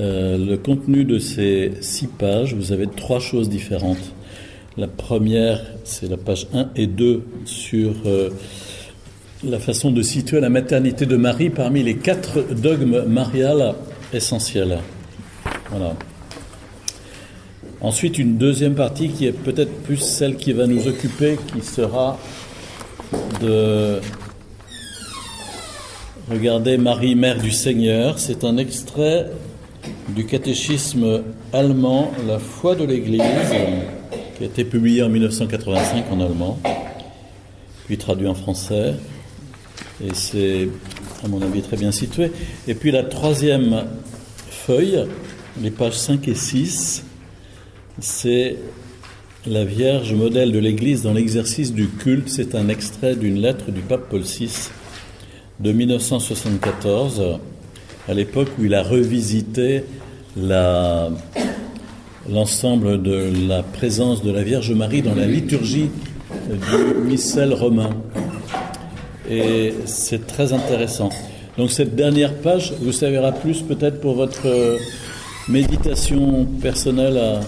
le contenu de ces 6 pages, vous avez 3 choses différentes. La première, c'est la page 1 et 2 sur la façon de situer la maternité de Marie parmi les 4 dogmes mariales essentiels. Voilà. Ensuite, une deuxième partie qui est peut-être plus celle qui va nous occuper, qui sera de regarder Marie, mère du Seigneur. C'est un extrait du catéchisme allemand, La foi de l'Église, qui a été publié en 1985 en allemand, puis traduit en français. Et c'est, à mon avis, très bien situé. Et puis la troisième feuille, les pages 5 et 6, c'est la Vierge modèle de l'Église dans l'exercice du culte. C'est un extrait d'une lettre du pape Paul VI de 1974, à l'époque où il a revisité l'ensemble de la présence de la Vierge Marie dans la liturgie du missel romain. Et c'est très intéressant. Donc cette dernière page vous servira plus peut-être pour votre méditation personnelle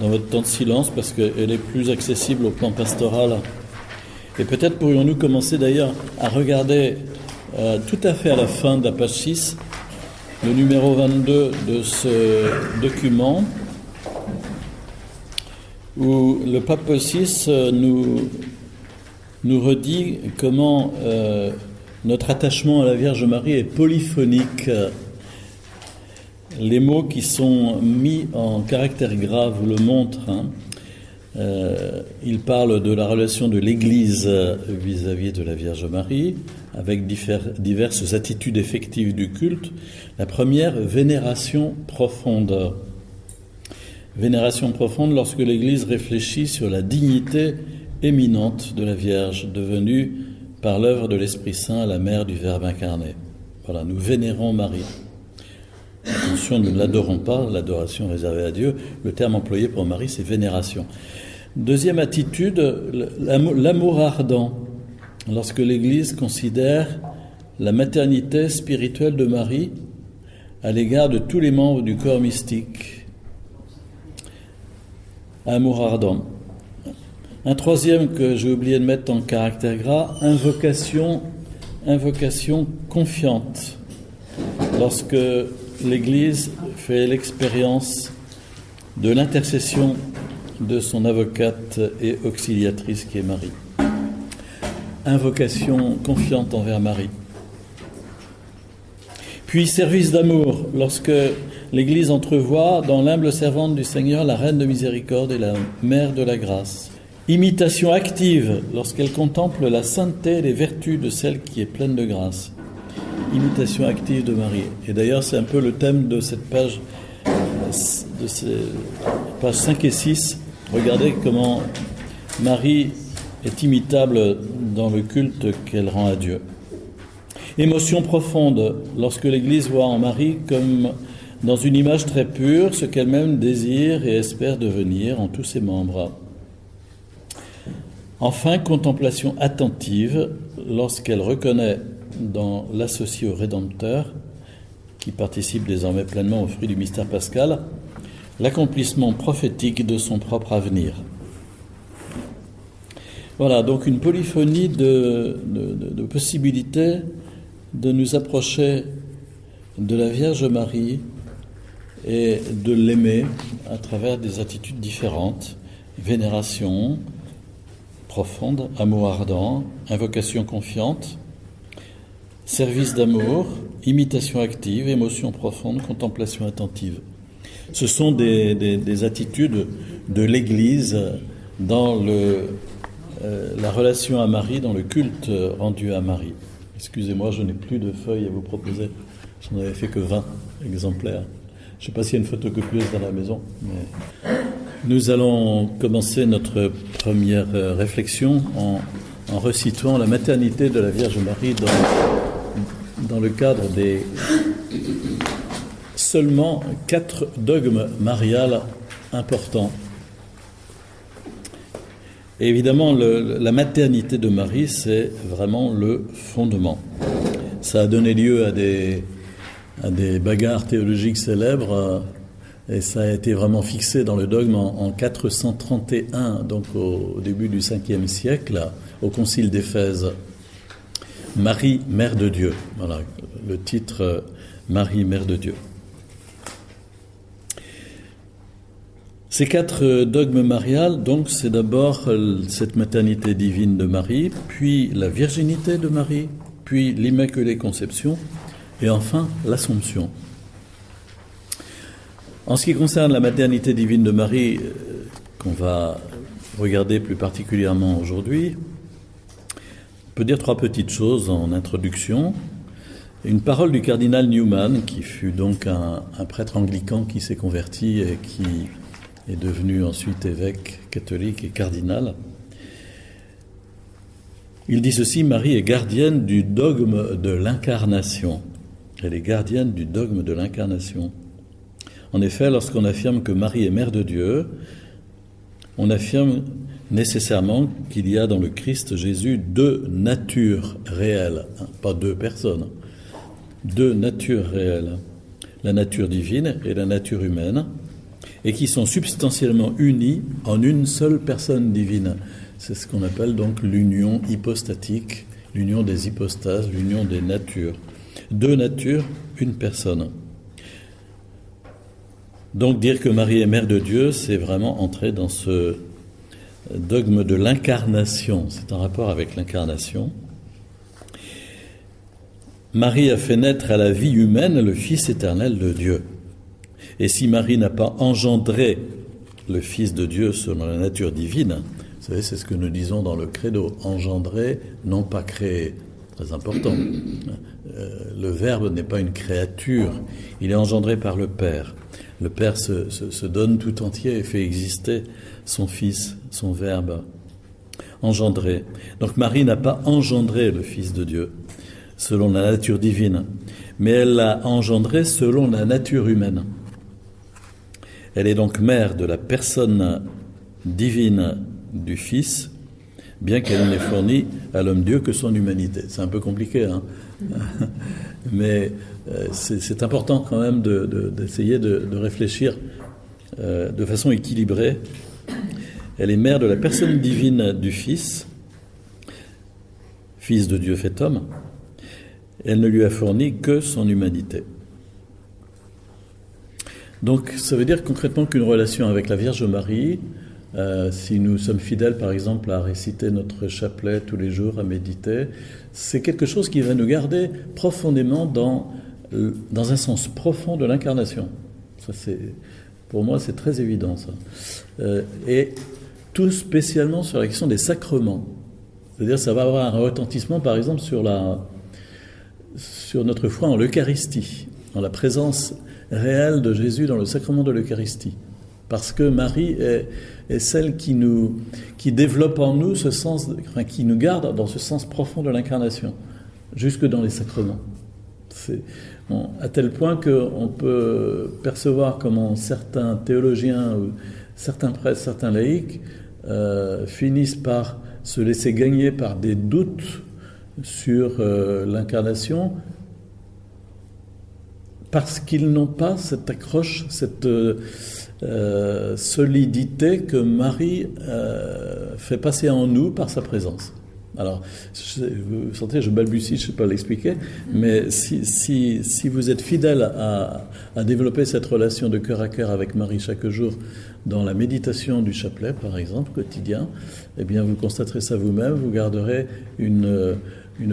dans votre temps de silence, parce qu'elle est plus accessible au plan pastoral. Et peut-être pourrions-nous commencer d'ailleurs à regarder tout à fait à la fin de la page 6, le numéro 22 de ce document, où le pape Paul VI nous redit comment notre attachement à la Vierge Marie est polyphonique. Les mots qui sont mis en caractère gras vous le montrent. Il parle de la relation de l'Église vis-à-vis de la Vierge Marie, avec diverses attitudes effectives du culte. La première, vénération profonde. Vénération profonde lorsque l'Église réfléchit sur la dignité éminente de la Vierge, devenue par l'œuvre de l'Esprit Saint la mère du Verbe incarné. Voilà, nous vénérons Marie. Attention, nous ne l'adorons pas, l'adoration réservée à Dieu. Le terme employé pour Marie, c'est vénération. Deuxième attitude, l'amour ardent. Lorsque l'Église considère la maternité spirituelle de Marie à l'égard de tous les membres du corps mystique. Amour ardent. Un troisième que j'ai oublié de mettre en caractère gras, invocation confiante. Lorsque l'Église fait l'expérience de l'intercession de son avocate et auxiliatrice qui est Marie. Invocation confiante envers Marie. Puis service d'amour, lorsque l'Église entrevoit dans l'humble servante du Seigneur la Reine de miséricorde et la Mère de la grâce. Imitation active, lorsqu'elle contemple la sainteté et les vertus de celle qui est pleine de grâce. Imitation active de Marie. Et d'ailleurs, c'est un peu le thème de cette page, de ces pages 5 et 6. Regardez comment Marie est imitable dans le culte qu'elle rend à Dieu. Émotion profonde, lorsque l'Église voit en Marie comme dans une image très pure ce qu'elle-même désire et espère devenir en tous ses membres. Enfin, contemplation attentive, lorsqu'elle reconnaît dans l'associé au Rédempteur, qui participe désormais pleinement au fruit du mystère pascal, l'accomplissement prophétique de son propre avenir. Voilà, donc une polyphonie de possibilités de nous approcher de la Vierge Marie et de l'aimer à travers des attitudes différentes. Vénération profonde, amour ardent, invocation confiante, service d'amour, imitation active, émotion profonde, contemplation attentive. Ce sont des attitudes de l'Église dans la relation à Marie, dans le culte rendu à Marie. Excusez-moi, je n'ai plus de feuilles à vous proposer. Je n'en avais fait que 20 exemplaires. Je ne sais pas s'il y a une photocopieuse dans la maison. Mais nous allons commencer notre première réflexion en resituant la maternité de la Vierge Marie dans le cadre des seulement 4 dogmes mariales importants. Et évidemment, la maternité de Marie, c'est vraiment le fondement. Ça a donné lieu à des à des bagarres théologiques célèbres, et ça a été vraiment fixé dans le dogme en 431, donc au début du 5e siècle, au concile d'Éphèse. Marie, Mère de Dieu. Voilà, le titre Marie, Mère de Dieu. Ces 4 dogmes mariales, donc, c'est d'abord cette maternité divine de Marie, puis la virginité de Marie, puis l'Immaculée Conception, et enfin l'Assomption. En ce qui concerne la maternité divine de Marie, qu'on va regarder plus particulièrement aujourd'hui, on peut dire 3 petites choses en introduction. Une parole du cardinal Newman, qui fut donc un prêtre anglican qui s'est converti et qui est devenu ensuite évêque catholique et cardinal. Il dit ceci: Marie est gardienne du dogme de l'incarnation. Elle est gardienne du dogme de l'incarnation. En effet, lorsqu'on affirme que Marie est mère de Dieu, on affirme nécessairement qu'il y a dans le Christ Jésus 2 natures réelles, pas 2 personnes, 2 natures réelles, la nature divine et la nature humaine, et qui sont substantiellement unies en une seule personne divine. C'est ce qu'on appelle donc l'union hypostatique, l'union des hypostases, l'union des natures. 2 natures, une personne. Donc dire que Marie est mère de Dieu, c'est vraiment entrer dans ce dogme de l'incarnation. C'est en rapport avec l'incarnation. Marie a fait naître à la vie humaine le Fils éternel de Dieu. Et si Marie n'a pas engendré le Fils de Dieu selon la nature divine, vous savez, c'est ce que nous disons dans le credo, engendrer, non pas créer. Très important. Le Verbe n'est pas une créature, il est engendré par le Père. Le Père se donne tout entier et fait exister son Fils, son Verbe, engendré. Donc Marie n'a pas engendré le Fils de Dieu selon la nature divine, mais elle l'a engendré selon la nature humaine. Elle est donc mère de la personne divine du Fils, bien qu'elle n'ait fourni à l'homme-dieu que son humanité. C'est un peu compliqué, hein. Mais c'est important quand même d'essayer de réfléchir de façon équilibrée. Elle est mère de la personne divine du Fils, Fils de Dieu fait homme. Elle ne lui a fourni que son humanité. Donc ça veut dire concrètement qu'une relation avec la Vierge Marie, si nous sommes fidèles par exemple à réciter notre chapelet tous les jours, à méditer, c'est quelque chose qui va nous garder profondément dans un sens profond de l'incarnation. Ça, pour moi c'est très évident ça. Et tout spécialement sur la question des sacrements. C'est-à-dire ça va avoir un retentissement par exemple sur notre foi en l'Eucharistie, en la présence réelle de Jésus dans le sacrement de l'Eucharistie. Parce que Marie est celle qui développe en nous ce sens, qui nous garde dans ce sens profond de l'incarnation, jusque dans les sacrements. À tel point qu'on peut percevoir comment certains théologiens, ou certains prêtres, certains laïcs finissent par se laisser gagner par des doutes sur l'incarnation, parce qu'ils n'ont pas cette accroche, cette solidité que Marie fait passer en nous par sa présence. Alors, vous sentez, je balbutie, je ne sais pas l'expliquer, mais si vous êtes fidèle à développer cette relation de cœur à cœur avec Marie chaque jour, dans la méditation du chapelet, par exemple, quotidien, eh bien, vous constaterez ça vous-même, vous garderez une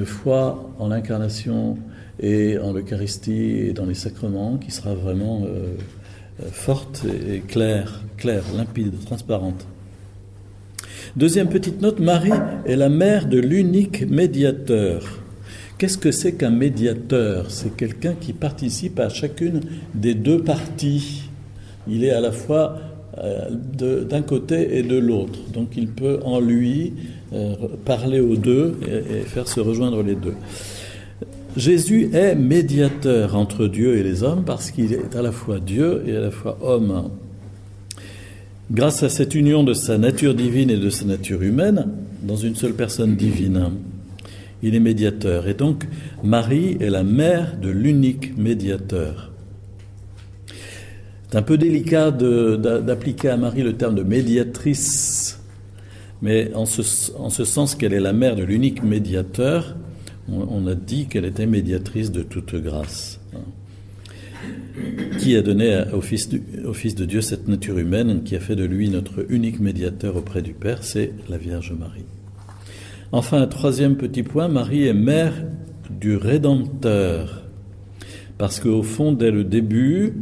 foi en l'incarnation et en l'Eucharistie et dans les sacrements qui sera vraiment forte et claire, limpide, transparente. Deuxième petite note, Marie est la mère de l'unique médiateur. Qu'est-ce que c'est qu'un médiateur ? C'est quelqu'un qui participe à chacune des 2 parties. Il est à la fois d'un côté et de l'autre. Donc il peut en lui parler aux 2 et faire se rejoindre les 2. Jésus est médiateur entre Dieu et les hommes parce qu'il est à la fois Dieu et à la fois homme. Grâce à cette union de sa nature divine et de sa nature humaine, dans une seule personne divine, il est médiateur. Et donc, Marie est la mère de l'unique médiateur. C'est un peu délicat d'appliquer à Marie le terme de médiatrice, mais en ce sens qu'elle est la mère de l'unique médiateur, on a dit qu'elle était médiatrice de toute grâce. Qui a donné au Fils de Dieu cette nature humaine, qui a fait de lui notre unique médiateur auprès du Père, c'est la Vierge Marie. Enfin, un troisième petit point, Marie est mère du Rédempteur, parce qu'au fond, dès le début,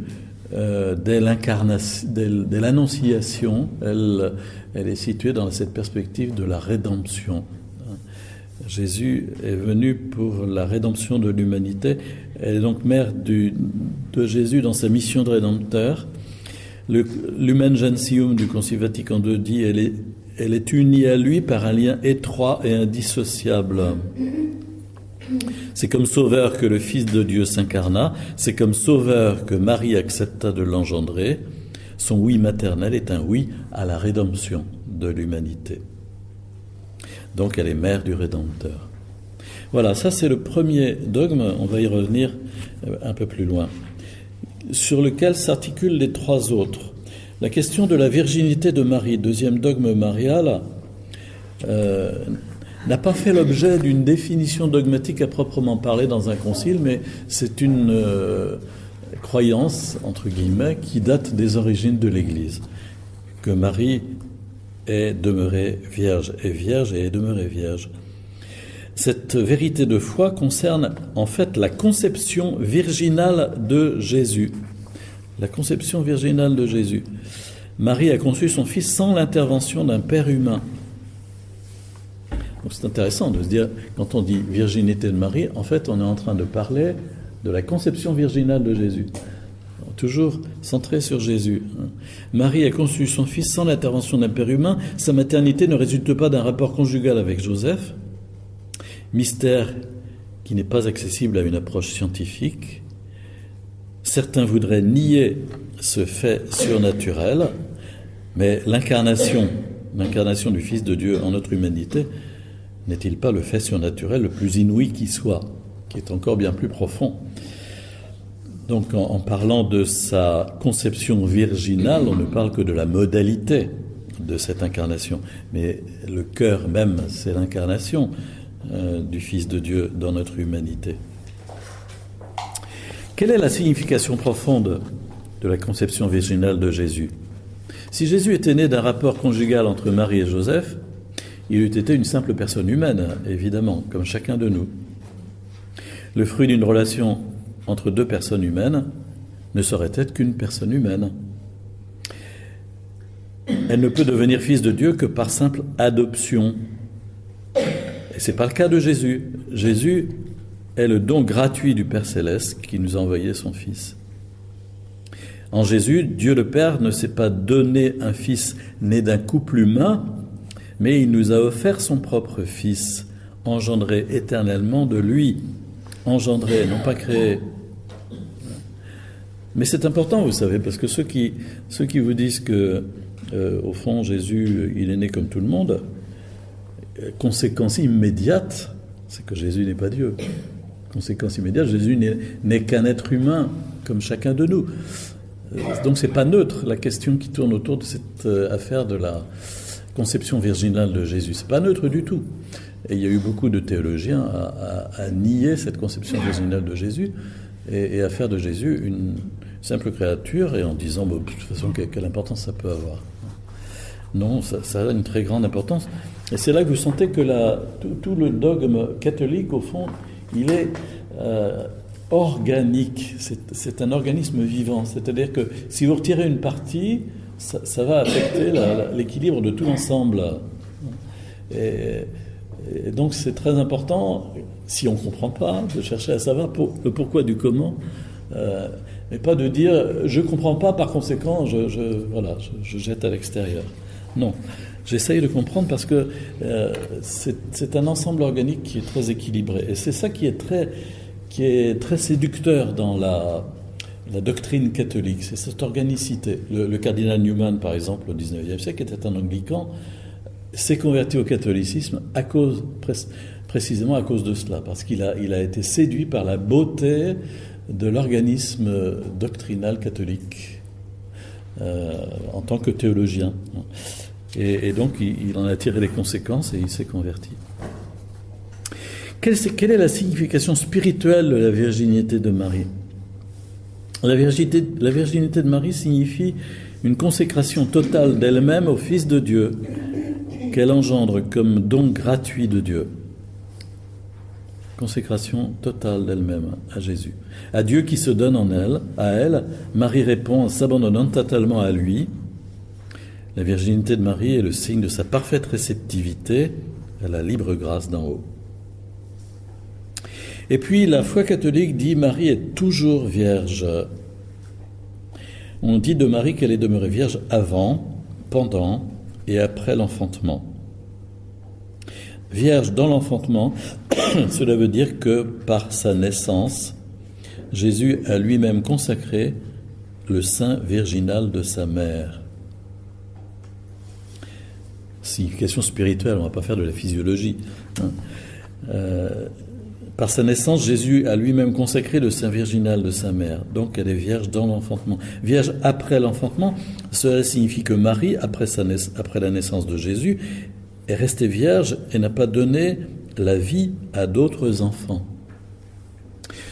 dès l'Annonciation, elle est située dans cette perspective de la rédemption. Jésus est venu pour la rédemption de l'humanité. Elle est donc mère de Jésus dans sa mission de rédempteur. L'Human Gentium du Concile Vatican II dit elle est unie à lui par un lien étroit et indissociable. C'est comme sauveur que le Fils de Dieu s'incarna, c'est comme sauveur que Marie accepta de l'engendrer. Son oui maternel est un oui à la rédemption de l'humanité. Donc elle est mère du Rédempteur. Voilà, ça c'est le premier dogme, on va y revenir un peu plus loin, sur lequel s'articulent les trois autres. La question de la virginité de Marie, deuxième dogme marial, n'a pas fait l'objet d'une définition dogmatique à proprement parler dans un concile, mais c'est une croyance, entre guillemets, qui date des origines de l'Église, que Marie est demeurée vierge et est demeurée vierge. Cette vérité de foi concerne en fait la conception virginale de Jésus. La conception virginale de Jésus. Marie a conçu son fils sans l'intervention d'un père humain. Donc c'est intéressant de se dire, quand on dit virginité de Marie, en fait on est en train de parler de la conception virginale de Jésus. Toujours centré sur Jésus. Marie a conçu son fils sans l'intervention d'un père humain. Sa maternité ne résulte pas d'un rapport conjugal avec Joseph. Mystère qui n'est pas accessible à une approche scientifique. Certains voudraient nier ce fait surnaturel, mais l'incarnation du Fils de Dieu en notre humanité, n'est-il pas le fait surnaturel le plus inouï qui soit, qui est encore bien plus profond? Donc en parlant de sa conception virginale, on ne parle que de la modalité de cette incarnation. Mais le cœur même, c'est l'incarnation du Fils de Dieu dans notre humanité. Quelle est la signification profonde de la conception virginale de Jésus? Si Jésus était né d'un rapport conjugal entre Marie et Joseph, il eût été une simple personne humaine, évidemment, comme chacun de nous. Le fruit d'une relation entre deux personnes humaines ne saurait être qu'une personne humaine. Elle ne peut devenir fils de Dieu que par simple adoption. Et ce n'est pas le cas de Jésus. Jésus est le don gratuit du Père Céleste qui nous a envoyé son Fils. En Jésus, Dieu le Père ne s'est pas donné un Fils né d'un couple humain, mais il nous a offert son propre Fils, engendré éternellement de lui. Engendré, non pas créé. Mais c'est important, vous savez, parce que ceux qui vous disent que, au fond, Jésus, il est né comme tout le monde, conséquence immédiate, c'est que Jésus n'est pas Dieu. Conséquence immédiate, Jésus n'est qu'un être humain, comme chacun de nous. Donc c'est pas neutre, la question qui tourne autour de cette affaire de la conception virginale de Jésus. C'est pas neutre du tout. Et il y a eu beaucoup de théologiens à nier cette conception virginale de Jésus et à faire de Jésus une simple créature, et en disant, bon, de toute façon, quelle importance ça peut avoir. Non, ça a une très grande importance. Et c'est là que vous sentez que tout le dogme catholique, au fond, il est organique. C'est un organisme vivant. C'est-à-dire que si vous retirez une partie, ça va affecter l'équilibre de tout l'ensemble. Et donc c'est très important, si on ne comprend pas, de chercher à savoir le pourquoi du comment, mais pas de dire je ne comprends pas, par conséquent je jette à l'extérieur. Non, j'essaye de comprendre parce que c'est un ensemble organique qui est très équilibré, et c'est ça qui est très séducteur dans la doctrine catholique, c'est cette organicité. Le cardinal Newman, par exemple, au XIXe siècle, était un anglican, s'est converti au catholicisme à cause précisément à cause de cela, parce qu'il a été séduit par la beauté de l'organisme doctrinal catholique en tant que théologien. Et donc il en a tiré les conséquences et il s'est converti. Quelle est la signification spirituelle de la virginité de Marie ? La virginité de Marie signifie une consécration totale d'elle-même au Fils de Dieu, qu'elle engendre comme don gratuit de Dieu. Consécration totale d'elle-même à Jésus. À Dieu qui se donne à elle, Marie répond en s'abandonnant totalement à lui. La virginité de Marie est le signe de sa parfaite réceptivité à la libre grâce d'en haut. Et puis la foi catholique dit Marie est toujours vierge. On dit de Marie qu'elle est demeurée vierge avant, pendant et après l'enfantement. Vierge dans l'enfantement, cela veut dire que par sa naissance, Jésus a lui-même consacré le sein virginal de sa mère. Signification spirituelle, on ne va pas faire de la physiologie. Par sa naissance, Jésus a lui-même consacré le sein virginal de sa mère. Donc elle est vierge dans l'enfantement. Vierge après l'enfantement, cela signifie que Marie, après la naissance de Jésus, est restée vierge et n'a pas donné la vie à d'autres enfants.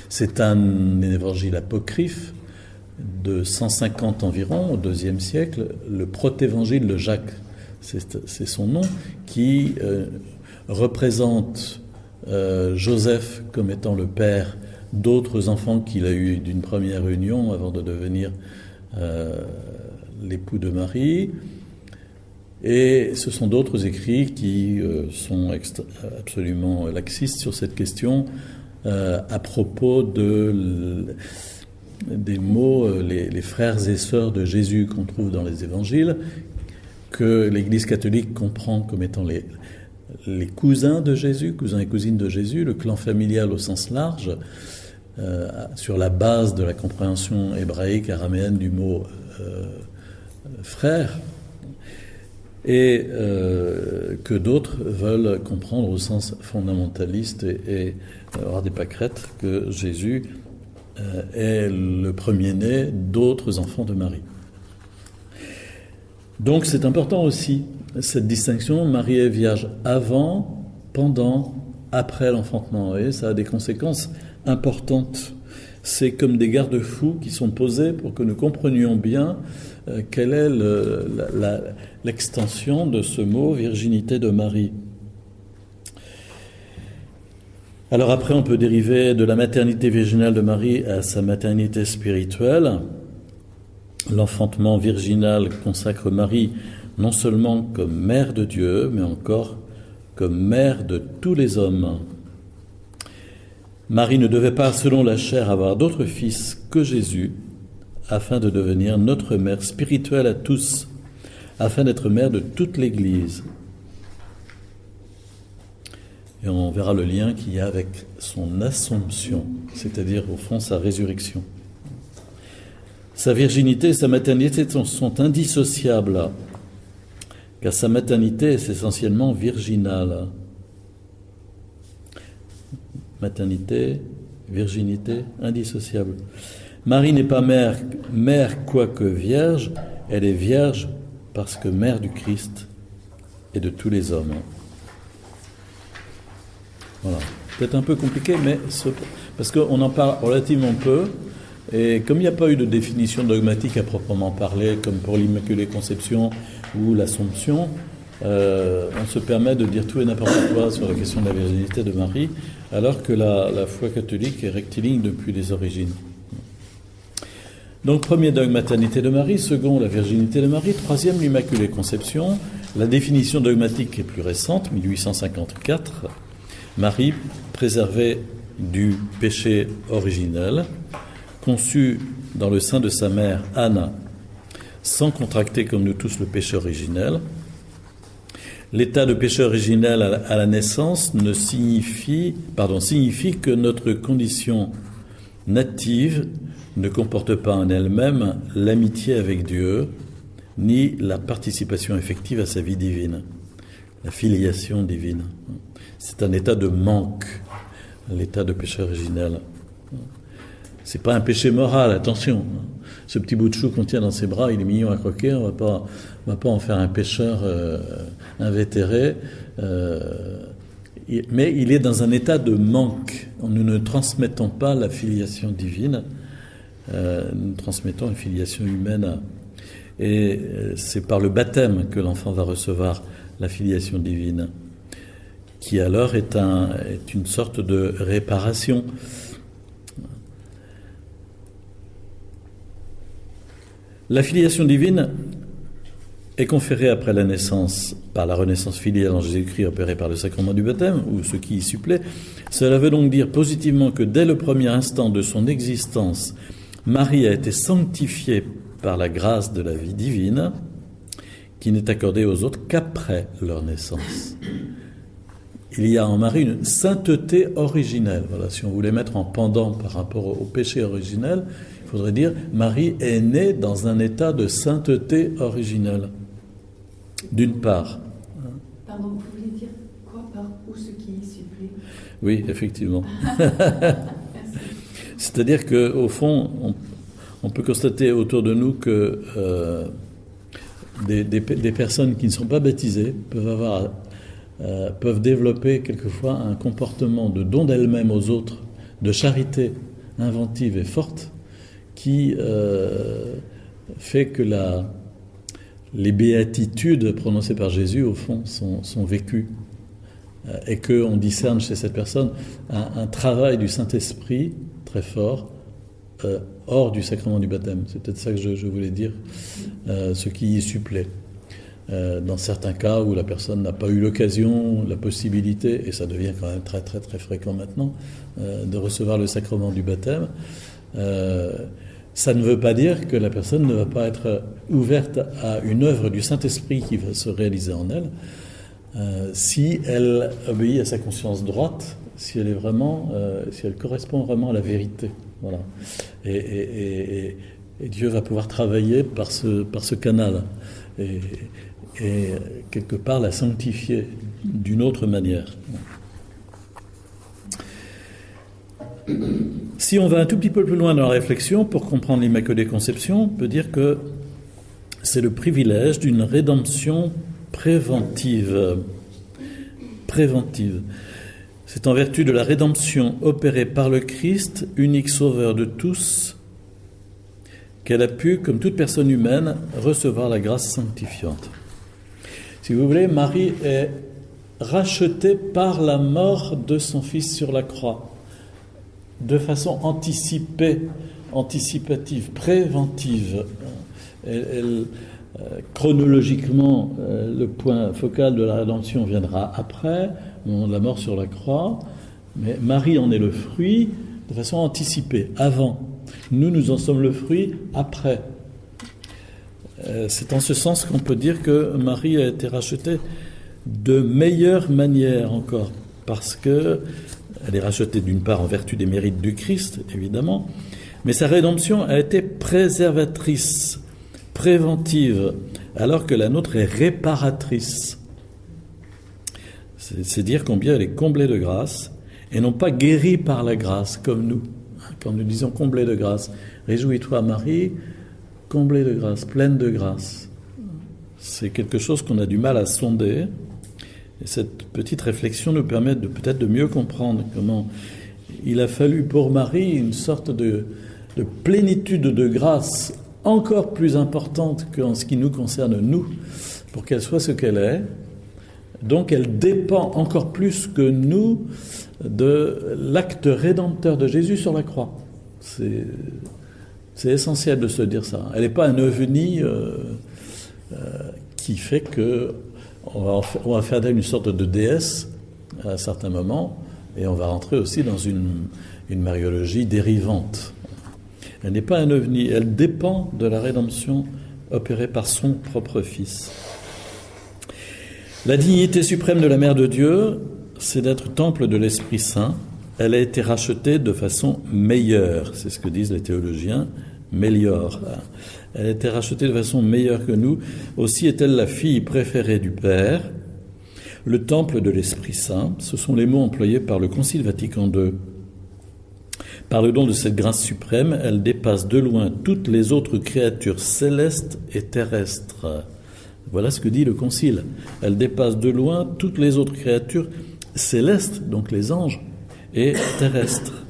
C'est un évangile apocryphe de 150 environ, au IIe siècle, le protévangile de Jacques, c'est son nom, qui représente Joseph comme étant le père d'autres enfants qu'il a eus d'une première union avant de devenir l'époux de Marie. Et ce sont d'autres écrits qui sont absolument laxistes sur cette question à propos des mots, les frères et sœurs de Jésus qu'on trouve dans les évangiles, que l'Église catholique comprend comme étant les cousins de Jésus, cousins et cousines de Jésus, le clan familial au sens large, sur la base de la compréhension hébraïque, araméenne du mot frère, et que d'autres veulent comprendre au sens fondamentaliste et avoir des pâquerettes que Jésus est le premier-né d'autres enfants de Marie. Donc c'est important aussi, cette distinction, Marie est vierge avant, pendant, après l'enfantement. Vous voyez, ça a des conséquences importantes. C'est comme des garde-fous qui sont posés pour que nous comprenions bien quelle est l'extension de ce mot virginité de Marie. Alors après, on peut dériver de la maternité virginale de Marie à sa maternité spirituelle. L'enfantement virginal consacre Marie non seulement comme mère de Dieu, mais encore comme mère de tous les hommes. Marie ne devait pas, selon la chair, avoir d'autre fils que Jésus, afin de devenir notre mère spirituelle à tous, afin d'être mère de toute l'Église. Et on verra le lien qu'il y a avec son assomption, c'est-à-dire au fond sa résurrection. Sa virginité et sa maternité sont indissociables, car sa maternité est essentiellement virginale. Maternité, virginité, indissociable. Marie n'est pas mère quoique vierge, elle est vierge parce que mère du Christ et de tous les hommes. Voilà. Peut-être un peu compliqué, mais parce qu'on en parle relativement peu, et comme il n'y a pas eu de définition dogmatique à proprement parler, comme pour l'Immaculée Conception ou l'Assomption, on se permet de dire tout et n'importe quoi sur la question de la virginité de Marie, alors que la foi catholique est rectiligne depuis les origines. Donc, premier dogme, maternité de Marie. Second, la virginité de Marie. Troisième, l'Immaculée Conception. La définition dogmatique est plus récente, 1854. Marie, préservée du péché originel, conçue dans le sein de sa mère Anne, sans contracter comme nous tous le péché originel. L'état de péché originel à la naissance signifie que notre condition native ne comporte pas en elle-même l'amitié avec Dieu, ni la participation effective à sa vie divine. la filiation divine. C'est un état de manque, l'état de péché originel. C'est pas un péché moral, attention. Ce petit bout de chou qu'on tient dans ses bras, il est mignon à croquer, on va pas en faire un pécheur invétéré. Mais il est dans un état de manque. Nous ne transmettons pas la filiation divine, nous transmettons une filiation humaine. Et c'est par le baptême que l'enfant va recevoir la filiation divine, qui alors est une sorte de réparation. La filiation divine est conférée après la naissance par la renaissance filiale en Jésus-Christ opérée par le sacrement du baptême, ou ce qui y supplée. Cela veut donc dire positivement que dès le premier instant de son existence, Marie a été sanctifiée par la grâce de la vie divine, qui n'est accordée aux autres qu'après leur naissance. Il y a en Marie une sainteté originelle. Voilà, si on voulait mettre en pendant par rapport au péché originel, il faudrait dire Marie est née dans un état de sainteté originelle. D'une part. Pardon, vous voulez dire quoi par ou ce qui y supplée ? Oui, effectivement. C'est-à-dire qu'au fond, on peut constater autour de nous que des personnes qui ne sont pas baptisées peuvent développer quelquefois un comportement de don d'elles-mêmes aux autres, de charité inventive et forte, qui fait que les béatitudes prononcées par Jésus, au fond, sont vécues. Et qu'on discerne chez cette personne un travail du Saint-Esprit très fort, hors du sacrement du baptême. C'est peut-être ça que je voulais dire, ce qui y supplée. Dans certains cas où la personne n'a pas eu l'occasion, la possibilité, et ça devient quand même très très très fréquent maintenant, de recevoir le sacrement du baptême, ça ne veut pas dire que la personne ne va pas être ouverte à une œuvre du Saint-Esprit qui va se réaliser en elle, si elle obéit à sa conscience droite, si elle correspond vraiment à la vérité. Voilà. Et Dieu va pouvoir travailler par ce canal et quelque part la sanctifier d'une autre manière. Si on va un tout petit peu plus loin dans la réflexion, pour comprendre l'Immaculée Conception, on peut dire que c'est le privilège d'une rédemption préventive. C'est en vertu de la rédemption opérée par le Christ, unique sauveur de tous, qu'elle a pu, comme toute personne humaine, recevoir la grâce sanctifiante. Si vous voulez, Marie est rachetée par la mort de son Fils sur la croix, de façon anticipative, préventive. Chronologiquement, le point focal de la rédemption viendra après, au moment de la mort sur la croix, mais Marie en est le fruit de façon anticipée, avant. Nous en sommes le fruit après. C'est en ce sens qu'on peut dire que Marie a été rachetée de meilleure manière encore, parce qu'elle est rachetée d'une part en vertu des mérites du Christ, évidemment, mais sa rédemption a été préservatrice, préventive, alors que la nôtre est réparatrice. C'est dire combien elle est comblée de grâce, et non pas guérie par la grâce, comme nous. Quand nous disons comblée de grâce, réjouis-toi Marie, comblée de grâce, pleine de grâce. C'est quelque chose qu'on a du mal à sonder, et cette petite réflexion nous permet peut-être de mieux comprendre comment il a fallu pour Marie une sorte de plénitude de grâce encore plus importante qu'en ce qui nous concerne nous, pour qu'elle soit ce qu'elle est. Donc elle dépend encore plus que nous de l'acte rédempteur de Jésus sur la croix. C'est essentiel de se dire ça. Elle n'est pas un ovni qui fait que on va faire d'elle une sorte de déesse à certains moments, et on va rentrer aussi dans une mariologie dérivante. Elle n'est pas un ovni, elle dépend de la rédemption opérée par son propre Fils. La dignité suprême de la Mère de Dieu, c'est d'être temple de l'Esprit Saint. Elle a été rachetée de façon meilleure, c'est ce que disent les théologiens, meilleure. Elle a été rachetée de façon meilleure que nous. Aussi est-elle la fille préférée du Père. Le temple de l'Esprit Saint, ce sont les mots employés par le Concile Vatican II. Par le don de cette grâce suprême, elle dépasse de loin toutes les autres créatures célestes et terrestres. Voilà ce que dit le Concile. Elle dépasse de loin toutes les autres créatures célestes, donc les anges, et terrestres.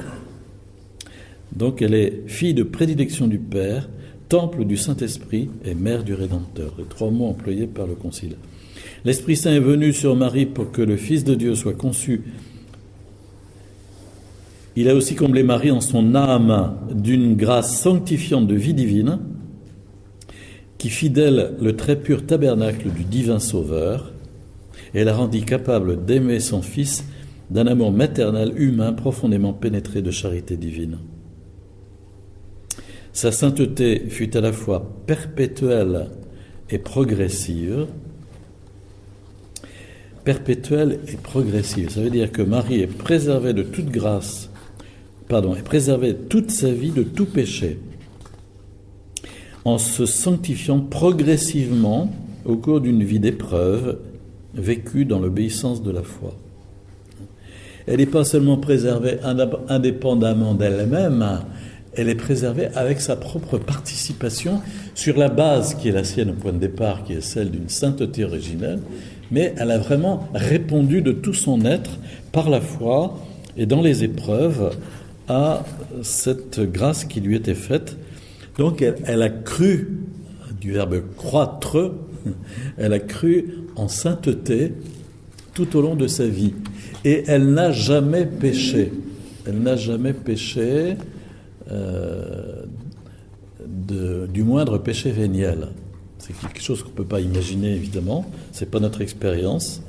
Donc elle est fille de prédilection du Père, temple du Saint-Esprit et mère du Rédempteur. Les 3 mots employés par le Concile. L'Esprit Saint est venu sur Marie pour que le Fils de Dieu soit conçu. Il a aussi comblé Marie en son âme d'une grâce sanctifiante de vie divine, qui fit d'elle le très pur tabernacle du divin Sauveur, et la rendit capable d'aimer son Fils d'un amour maternel humain profondément pénétré de charité divine. Sa sainteté fut à la fois perpétuelle et progressive. Perpétuelle et progressive, ça veut dire que Marie est préservée de toute grâce, est préservée toute sa vie de tout péché, en se sanctifiant progressivement au cours d'une vie d'épreuve vécue dans l'obéissance de la foi. Elle n'est pas seulement préservée indépendamment d'elle-même, elle est préservée avec sa propre participation sur la base qui est la sienne au point de départ, qui est celle d'une sainteté originelle, mais elle a vraiment répondu de tout son être par la foi et dans les épreuves à cette grâce qui lui était faite. Donc elle a cru, du verbe croître, elle a cru en sainteté tout au long de sa vie. Et elle n'a jamais péché. Elle n'a jamais péché du moindre péché véniel. C'est quelque chose qu'on ne peut pas imaginer, évidemment. Ce n'est pas notre expérience.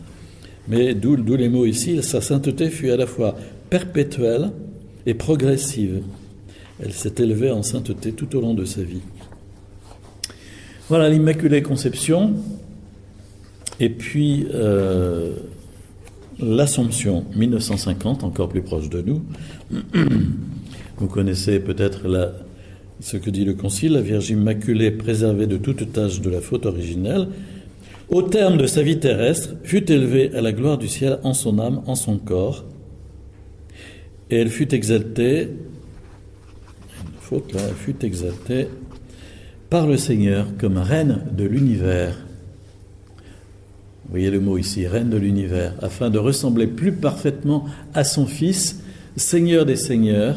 Mais d'où les mots ici. Sa sainteté fut à la fois perpétuelle et progressive. Elle s'est élevée en sainteté tout au long de sa vie. Voilà l'Immaculée Conception. Et puis l'Assomption, 1950, encore plus proche de nous. Vous connaissez peut-être ce que dit le Concile, la Vierge Immaculée préservée de toute tache de la faute originelle, au terme de sa vie terrestre, fut élevée à la gloire du ciel en son âme, en son corps, et elle fut exaltée, elle fut exaltée par le Seigneur comme reine de l'univers. Vous voyez le mot ici, reine de l'univers, afin de ressembler plus parfaitement à son Fils, Seigneur des Seigneurs,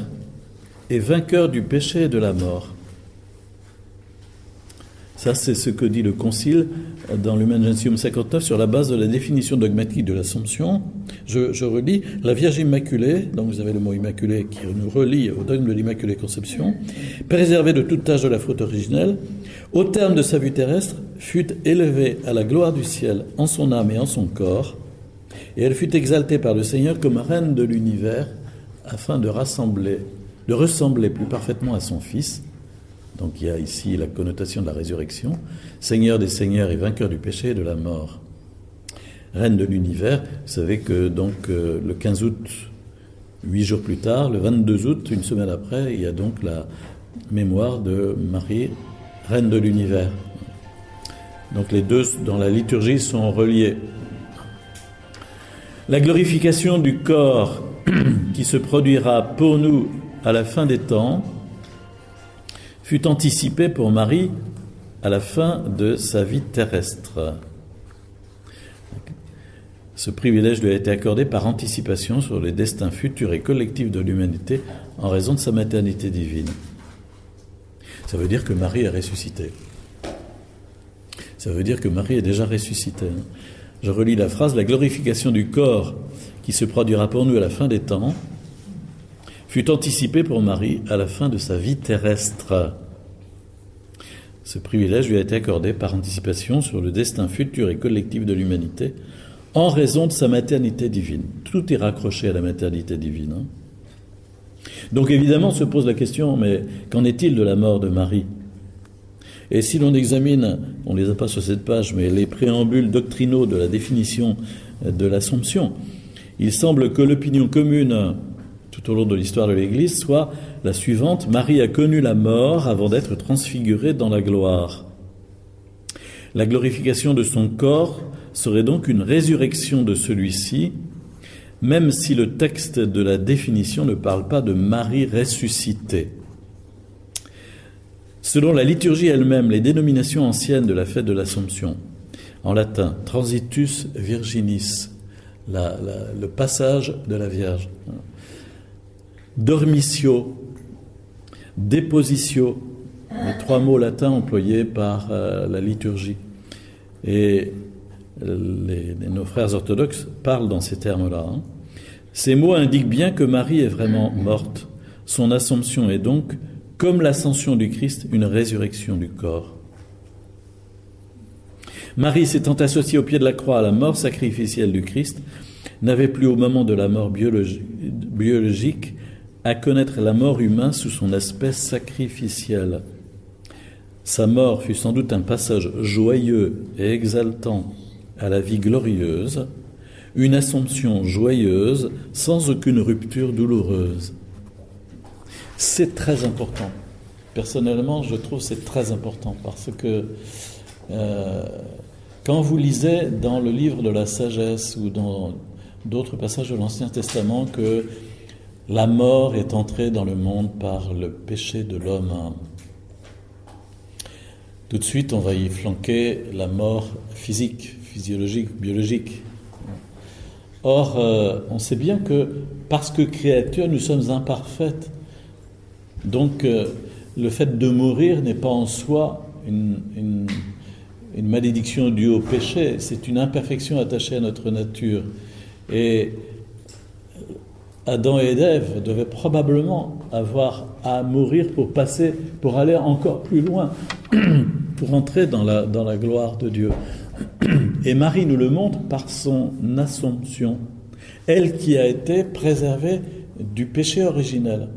et vainqueur du péché et de la mort. Ça, c'est ce que dit le Concile dans l'Humanum Gentium 59 sur la base de la définition dogmatique de l'Assomption. Je relis la Vierge Immaculée, donc vous avez le mot Immaculée qui nous relie au dogme de l'Immaculée Conception, préservée de toute tâche de la faute originelle, au terme de sa vie terrestre, fut élevée à la gloire du ciel en son âme et en son corps, et elle fut exaltée par le Seigneur comme reine de l'univers, afin de ressembler plus parfaitement à son Fils. Donc il y a ici la connotation de la résurrection, Seigneur des Seigneurs et vainqueur du péché et de la mort. Reine de l'univers, vous savez que donc le 15 août, 8 jours plus tard, le 22 août, une semaine après, il y a donc la mémoire de Marie, Reine de l'univers. Donc les deux dans la liturgie sont reliés. La glorification du corps qui se produira pour nous à la fin des temps fut anticipée pour Marie à la fin de sa vie terrestre. Ce privilège lui a été accordé par anticipation sur les destins futurs et collectifs de l'humanité en raison de sa maternité divine. Ça veut dire que Marie est ressuscitée. Ça veut dire que Marie est déjà ressuscitée. Je relis la phrase, la glorification du corps qui se produira pour nous à la fin des temps fut anticipée pour Marie à la fin de sa vie terrestre. Ce privilège lui a été accordé par anticipation sur le destin futur et collectif de l'humanité en raison de sa maternité divine. Tout est raccroché à la maternité divine. Donc évidemment se pose la question, mais qu'en est-il de la mort de Marie ? Et si l'on examine, on ne les a pas sur cette page, mais les préambules doctrinaux de la définition de l'Assomption, il semble que l'opinion commune tout au long de l'histoire de l'Église soit la suivante: Marie a connu la mort avant d'être transfigurée dans la gloire. La glorification de son corps serait donc une résurrection de celui-ci, même si le texte de la définition ne parle pas de Marie ressuscitée. Selon la liturgie elle-même, les dénominations anciennes de la fête de l'Assomption, en latin, transitus virginis, le passage de la Vierge, dormitio, depositio, les trois mots latins employés par la liturgie. Et nos frères orthodoxes parlent dans ces termes-là. Ces mots indiquent bien que Marie est vraiment morte. Son assomption est donc, comme l'ascension du Christ, une résurrection du corps. Marie, s'étant associée au pied de la croix à la mort sacrificielle du Christ, n'avait plus au moment de la mort biologique à connaître la mort humaine sous son aspect sacrificiel. Sa mort fut sans doute un passage joyeux et exaltant à la vie glorieuse, une assomption joyeuse sans aucune rupture douloureuse. C'est très important. Personnellement, je trouve que c'est très important parce que quand vous lisez dans le livre de la sagesse ou dans d'autres passages de l'Ancien Testament que la mort est entrée dans le monde par le péché de l'homme, tout de suite on va y flanquer la mort physique, physiologique, biologique. Or, on sait bien que parce que créatures, nous sommes imparfaites. Donc, le fait de mourir n'est pas en soi une malédiction due au péché, c'est une imperfection attachée à notre nature. Et Adam et Ève devaient probablement avoir à mourir pour aller encore plus loin, pour entrer dans la gloire de Dieu. Et Marie nous le montre par son Assomption, elle qui a été préservée du péché originel.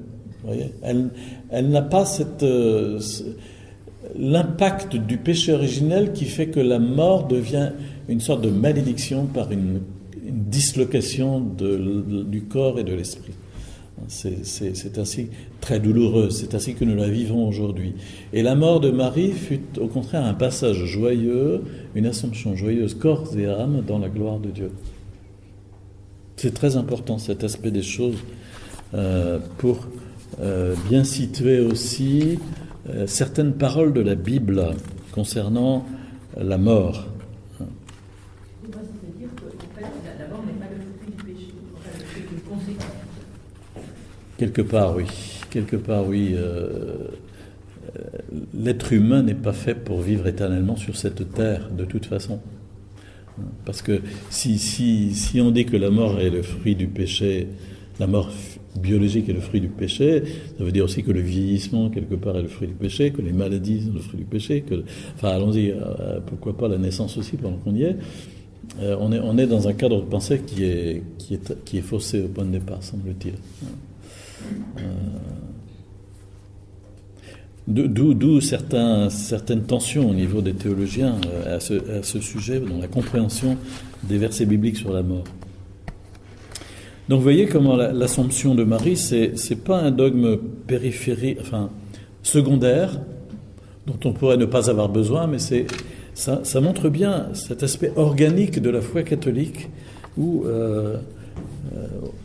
Vous voyez, elle n'a pas l'impact du péché originel qui fait que la mort devient une sorte de malédiction par une dislocation du corps et de l'esprit. C'est ainsi très douloureux, c'est ainsi que nous la vivons aujourd'hui. Et la mort de Marie fut au contraire un passage joyeux, une assomption joyeuse corps et âme dans la gloire de Dieu. C'est très important cet aspect des choses pour bien situer aussi certaines paroles de la Bible concernant la mort. C'est-à-dire que en fait, la mort n'est pas le fruit du péché, enfin, le fruit d'une conséquence. Quelque part, oui. L'être humain n'est pas fait pour vivre éternellement sur cette terre, de toute façon. Parce que si on dit que la mort est le fruit du péché, la mort biologique est le fruit du péché, ça veut dire aussi que le vieillissement, quelque part, est le fruit du péché, que les maladies sont le fruit du péché, enfin, allons-y, pourquoi pas la naissance aussi, pendant qu'on y est. On est dans un cadre de pensée qui est faussé au point de départ, semble-t-il. D'où certaines tensions au niveau des théologiens à ce sujet, dans la compréhension des versets bibliques sur la mort. Donc vous voyez comment l'Assomption de Marie, c'est pas un dogme périphérique, enfin secondaire, dont on pourrait ne pas avoir besoin, mais ça montre bien cet aspect organique de la foi catholique où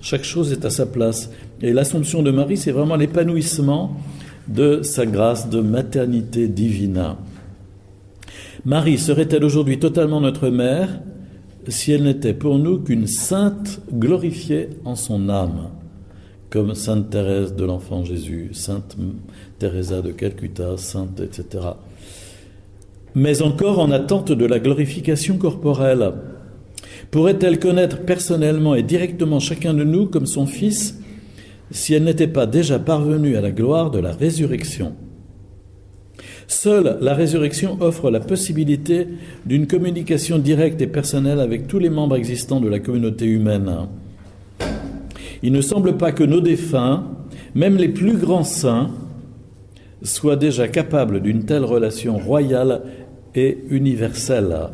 chaque chose est à sa place. Et l'Assomption de Marie, c'est vraiment l'épanouissement de sa grâce de maternité divina. Marie serait-elle aujourd'hui totalement notre mère si elle n'était pour nous qu'une sainte glorifiée en son âme, comme Sainte Thérèse de l'Enfant Jésus, Sainte Teresa de Calcutta, Sainte, etc. Mais encore en attente de la glorification corporelle. Pourrait-elle connaître personnellement et directement chacun de nous comme son Fils si elle n'était pas déjà parvenue à la gloire de la résurrection? Seule la résurrection offre la possibilité d'une communication directe et personnelle avec tous les membres existants de la communauté humaine. Il ne semble pas que nos défunts, même les plus grands saints, soient déjà capables d'une telle relation royale et universelle.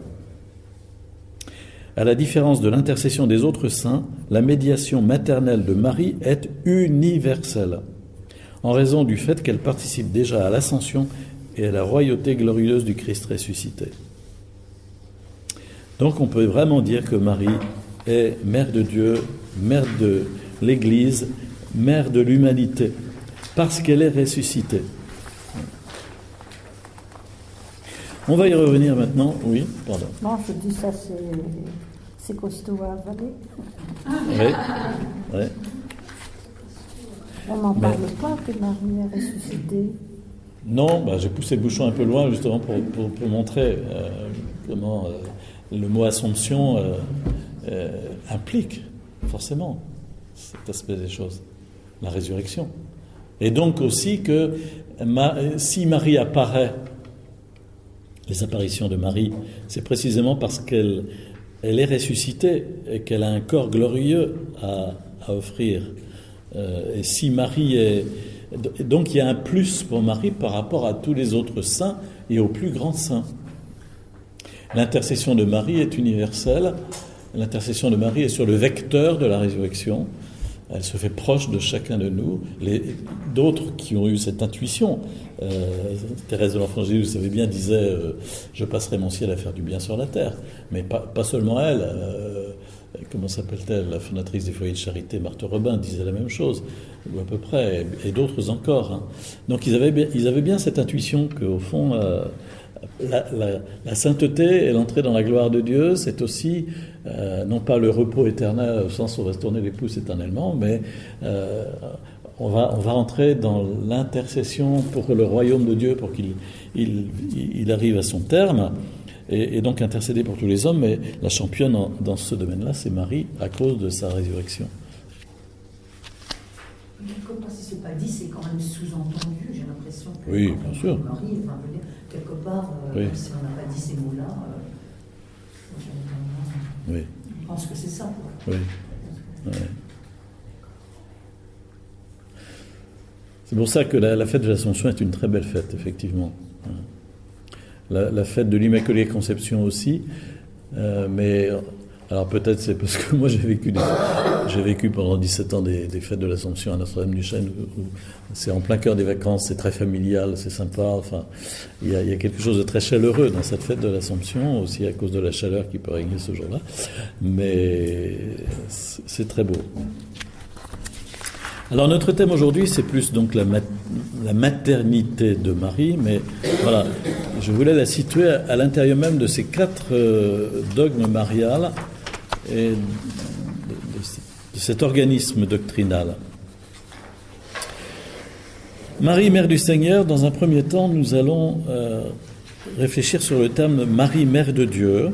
À la différence de l'intercession des autres saints, la médiation maternelle de Marie est universelle, en raison du fait qu'elle participe déjà à l'ascension et à la royauté glorieuse du Christ ressuscité. Donc on peut vraiment dire que Marie est mère de Dieu, mère de l'Église, mère de l'humanité, parce qu'elle est ressuscitée. On va y revenir maintenant. Oui, pardon. Non, je dis ça, c'est costaud à avaler. Oui. On n'en parle pas que Marie est ressuscitée. Non, j'ai poussé le bouchon un peu loin justement pour montrer comment le mot Assomption implique forcément cet aspect des choses, la résurrection. Et donc aussi que si Marie apparaît, les apparitions de Marie, c'est précisément parce qu'elle est ressuscitée et qu'elle a un corps glorieux à offrir. Et si Marie est... Donc il y a un plus pour Marie par rapport à tous les autres saints et aux plus grands saints. L'intercession de Marie est universelle. L'intercession de Marie est sur le vecteur de la résurrection. Elle se fait proche de chacun de nous. D'autres qui ont eu cette intuition, Thérèse de l'Enfant Jésus, vous savez bien, disait je passerai mon ciel à faire du bien sur la terre. Mais pas seulement elle. Comment s'appelle-t-elle? La fondatrice des foyers de charité, Marthe Robin, disait la même chose, ou à peu près, et d'autres encore. Hein. Donc ils avaient bien cette intuition qu'au fond, la sainteté et l'entrée dans la gloire de Dieu, c'est aussi, non pas le repos éternel, au sens où on va se tourner les pouces éternellement, mais on va entrer dans l'intercession pour le royaume de Dieu, pour qu'il arrive à son terme, et donc intercéder pour tous les hommes. Mais la championne dans ce domaine-là, c'est Marie, à cause de sa résurrection. Quelque part, si ce n'est pas dit, c'est quand même sous-entendu. J'ai l'impression que oui, bien sûr. Marie, quelque part, oui. Si on n'a pas dit ces mots-là, oui. je pense que c'est ça. Quoi. Oui. Ouais. C'est pour ça que la fête de l'Assomption est une très belle fête, effectivement. La fête de l'Immaculée Conception aussi, mais alors peut-être c'est parce que moi j'ai vécu pendant 17 ans des fêtes de l'Assomption à Notre-Dame-du-Chêne, où c'est en plein cœur des vacances, c'est très familial, c'est sympa, enfin il y a quelque chose de très chaleureux dans cette fête de l'Assomption, aussi à cause de la chaleur qui peut régner ce jour-là, mais c'est très beau. Alors notre thème aujourd'hui, c'est plus donc la maternité de Marie, mais voilà, je voulais la situer à l'intérieur même de ces 4 dogmes mariales et de cet organisme doctrinal. Marie, Mère du Seigneur, dans un premier temps, nous allons réfléchir sur le terme Marie, Mère de Dieu,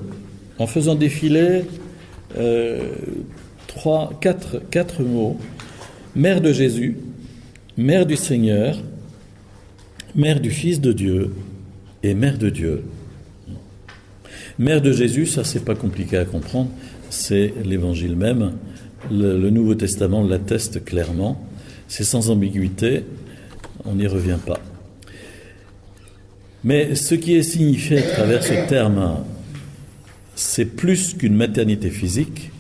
en faisant défiler 4 mots. Mère de Jésus, Mère du Seigneur, Mère du Fils de Dieu et Mère de Dieu. Mère de Jésus, ça c'est pas compliqué à comprendre, c'est l'Évangile même. Le Nouveau Testament l'atteste clairement, c'est sans ambiguïté, on n'y revient pas. Mais ce qui est signifié à travers ce terme, c'est plus qu'une maternité physique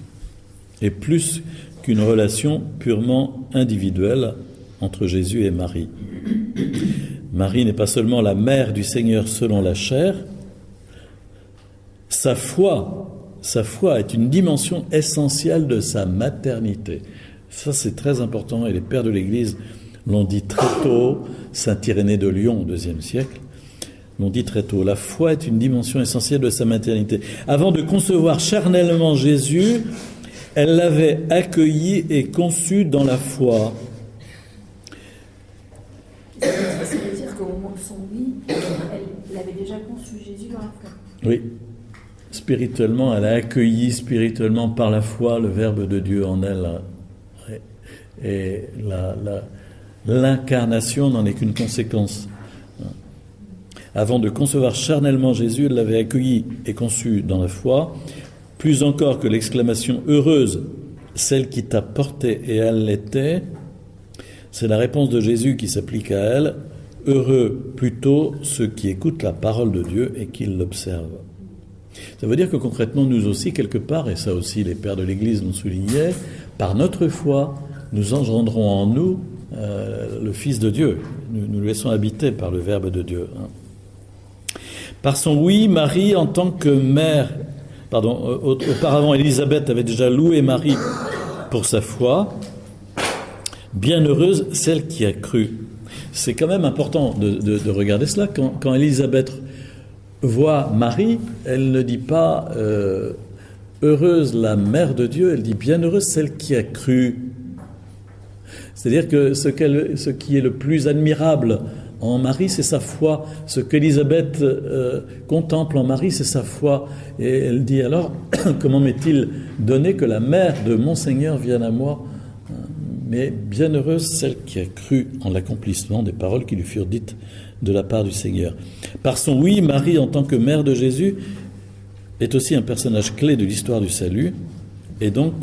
et plus qu'une relation purement individuelle entre Jésus et Marie. Marie n'est pas seulement la mère du Seigneur selon la chair, sa foi est une dimension essentielle de sa maternité. Ça, c'est très important, et les pères de l'Église l'ont dit très tôt. Saint Irénée de Lyon, au IIe siècle, l'ont dit très tôt. La foi est une dimension essentielle de sa maternité. Avant de concevoir charnellement Jésus, elle l'avait accueilli et conçu dans la foi. Ça veut dire qu'au moment de son oui, elle avait déjà conçu Jésus dans la foi. Oui. Spirituellement, elle a accueilli spirituellement par la foi le Verbe de Dieu en elle. Et l'incarnation n'en est qu'une conséquence. Avant de concevoir charnellement Jésus, elle l'avait accueilli et conçu dans la foi. Plus encore que l'exclamation « heureuse, celle qui t'a porté et elle l'était », c'est la réponse de Jésus qui s'applique à elle. « Heureux plutôt ceux qui écoutent la parole de Dieu et qui l'observent ». Ça veut dire que concrètement, nous aussi, quelque part, et ça aussi les pères de l'Église l'ont souligné, par notre foi, nous engendrons en nous le Fils de Dieu. Nous le laissons habiter par le Verbe de Dieu. Par son oui, Marie, en tant que mère auparavant, Élisabeth avait déjà loué Marie pour sa foi. Bienheureuse celle qui a cru. C'est quand même important de regarder cela. Quand Élisabeth voit Marie, elle ne dit pas heureuse la mère de Dieu, elle dit bienheureuse celle qui a cru. C'est-à-dire que ce qui est le plus admirable en Marie, c'est sa foi. Ce qu'Élisabeth contemple en Marie, c'est sa foi. Et elle dit alors, comment m'est-il donné que la mère de mon Seigneur vienne à moi ? Mais bienheureuse celle qui a cru en l'accomplissement des paroles qui lui furent dites de la part du Seigneur. Par son oui, Marie, en tant que mère de Jésus, est aussi un personnage clé de l'histoire du salut. Et donc,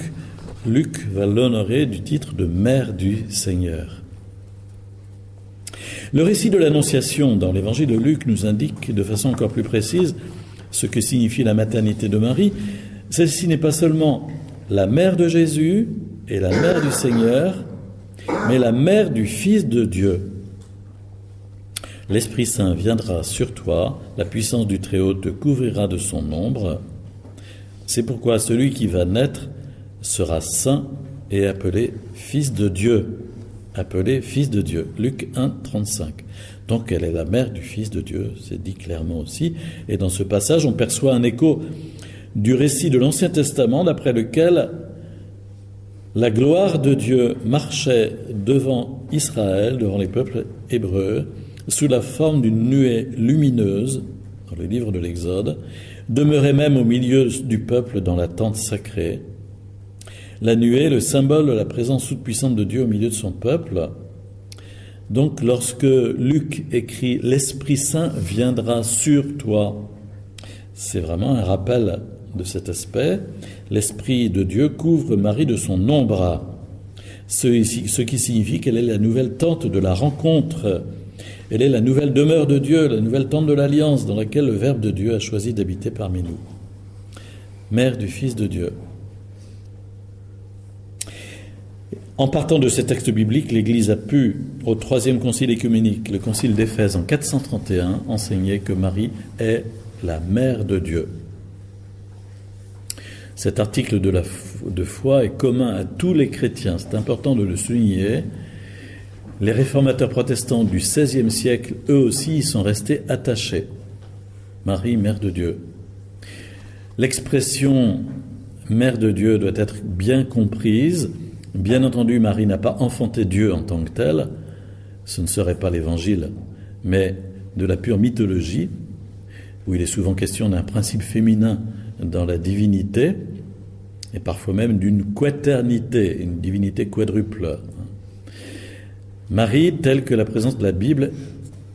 Luc va l'honorer du titre de mère du Seigneur. Le récit de l'Annonciation dans l'évangile de Luc nous indique de façon encore plus précise ce que signifie la maternité de Marie. Celle-ci n'est pas seulement la mère de Jésus et la mère du Seigneur, mais la mère du Fils de Dieu. L'Esprit Saint viendra sur toi, la puissance du Très-Haut te couvrira de son ombre. C'est pourquoi celui qui va naître sera saint et appelé Fils de Dieu. Appelé Fils de Dieu. Luc 1, 35. Donc elle est la mère du Fils de Dieu, c'est dit clairement aussi. Et dans ce passage, on perçoit un écho du récit de l'Ancien Testament d'après lequel la gloire de Dieu marchait devant Israël, devant les peuples hébreux, sous la forme d'une nuée lumineuse, dans le livre de l'Exode, demeurait même au milieu du peuple dans la tente sacrée. La nuée, le symbole de la présence toute puissante de Dieu au milieu de son peuple. Donc, lorsque Luc écrit « L'Esprit Saint viendra sur toi », c'est vraiment un rappel de cet aspect. L'Esprit de Dieu couvre Marie de son ombre, ce qui signifie qu'elle est la nouvelle tente de la rencontre. Elle est la nouvelle demeure de Dieu, la nouvelle tente de l'Alliance dans laquelle le Verbe de Dieu a choisi d'habiter parmi nous. Mère du Fils de Dieu. En partant de ces textes bibliques, l'Église a pu, au troisième concile œcuménique, le concile d'Éphèse en 431, enseigner que Marie est la mère de Dieu. Cet article de foi est commun à tous les chrétiens, c'est important de le souligner. Les réformateurs protestants du XVIe siècle, eux aussi, y sont restés attachés. Marie, mère de Dieu. L'expression mère de Dieu doit être bien comprise. Bien entendu, Marie n'a pas enfanté Dieu en tant que tel, ce ne serait pas l'évangile, mais de la pure mythologie, où il est souvent question d'un principe féminin dans la divinité, et parfois même d'une quaternité, une divinité quadruple. Marie, telle que la présence de la Bible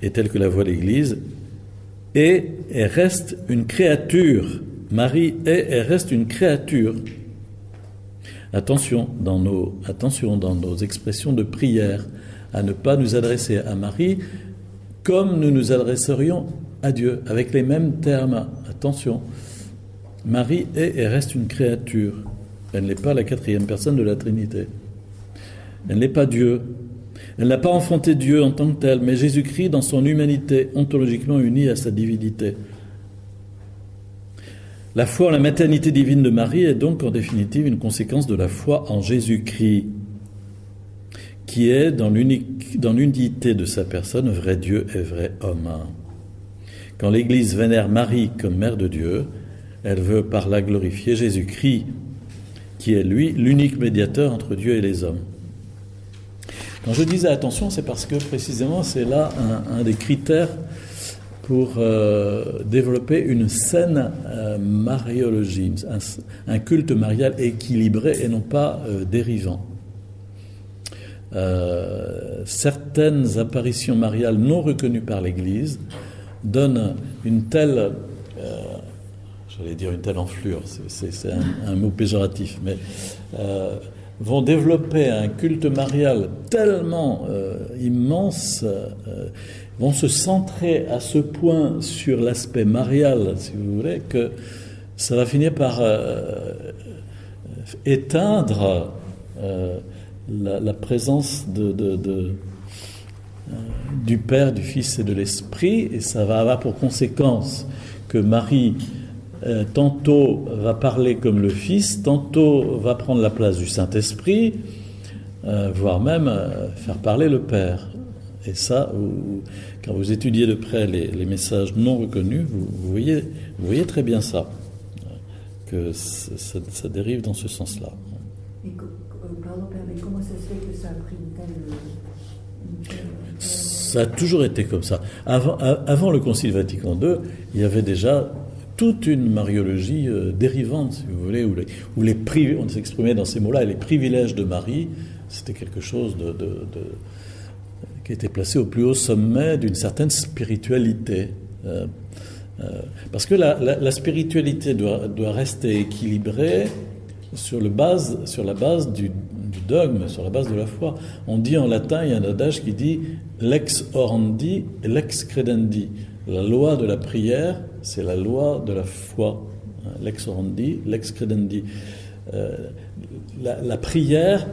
et telle que la voit l'Église, est et reste une créature. Marie est et reste une créature. Attention dans nos expressions de prière, à ne pas nous adresser à Marie comme nous nous adresserions à Dieu, avec les mêmes termes. Attention, Marie est et reste une créature. Elle n'est pas la quatrième personne de la Trinité. Elle n'est pas Dieu. Elle n'a pas enfanté Dieu en tant que tel, mais Jésus-Christ dans son humanité, ontologiquement unie à sa divinité. La foi en la maternité divine de Marie est donc en définitive une conséquence de la foi en Jésus-Christ, qui est dans l'unité de sa personne, vrai Dieu et vrai homme. Quand l'Église vénère Marie comme mère de Dieu, elle veut par là glorifier Jésus-Christ, qui est lui l'unique médiateur entre Dieu et les hommes. Quand je disais attention, c'est parce que précisément c'est là un des critères pour développer une saine mariologie, un culte marial équilibré et non pas dérivant. Certaines apparitions mariales non reconnues par l'Église donnent une telle, j'allais dire une telle enflure, c'est un mot péjoratif, mais vont développer un culte marial tellement immense, vont se centrer à ce point sur l'aspect marial, si vous voulez, que ça va finir par éteindre la présence du Père, du Fils et de l'Esprit, et ça va avoir pour conséquence que Marie tantôt va parler comme le Fils, tantôt va prendre la place du Saint-Esprit, voire même faire parler le Père. Et ça, quand vous étudiez de près les messages non reconnus, vous voyez très bien ça, que ça dérive dans ce sens-là. Et pardon, Père, mais comment ça se fait que ça a pris une telle... Ça a toujours été comme ça. Avant le Concile Vatican II, il y avait déjà toute une mariologie dérivante, si vous voulez, où on s'exprimait dans ces mots-là, et les privilèges de Marie, c'était quelque chose qui était placé au plus haut sommet d'une certaine spiritualité. Parce que la spiritualité doit rester équilibrée sur la base du dogme, sur la base de la foi. On dit en latin, il y a un adage qui dit « lex orandi et lex credendi ». La loi de la prière, c'est la loi de la foi. Lex orandi, lex credendi. La prière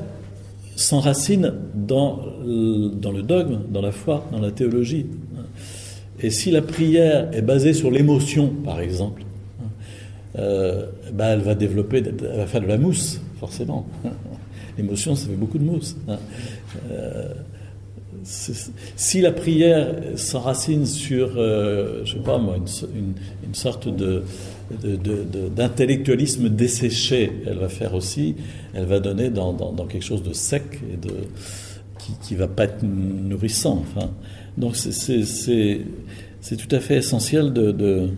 s'enracine dans le dogme, dans la foi, dans la théologie. Et si la prière est basée sur l'émotion, par exemple, elle va faire de la mousse, forcément. L'émotion, ça fait beaucoup de mousse. Si la prière s'enracine sur, je sais pas moi, une sorte d'intellectualisme desséché, elle va donner dans quelque chose de sec et qui va pas être nourrissant. Enfin, donc c'est tout à fait essentiel de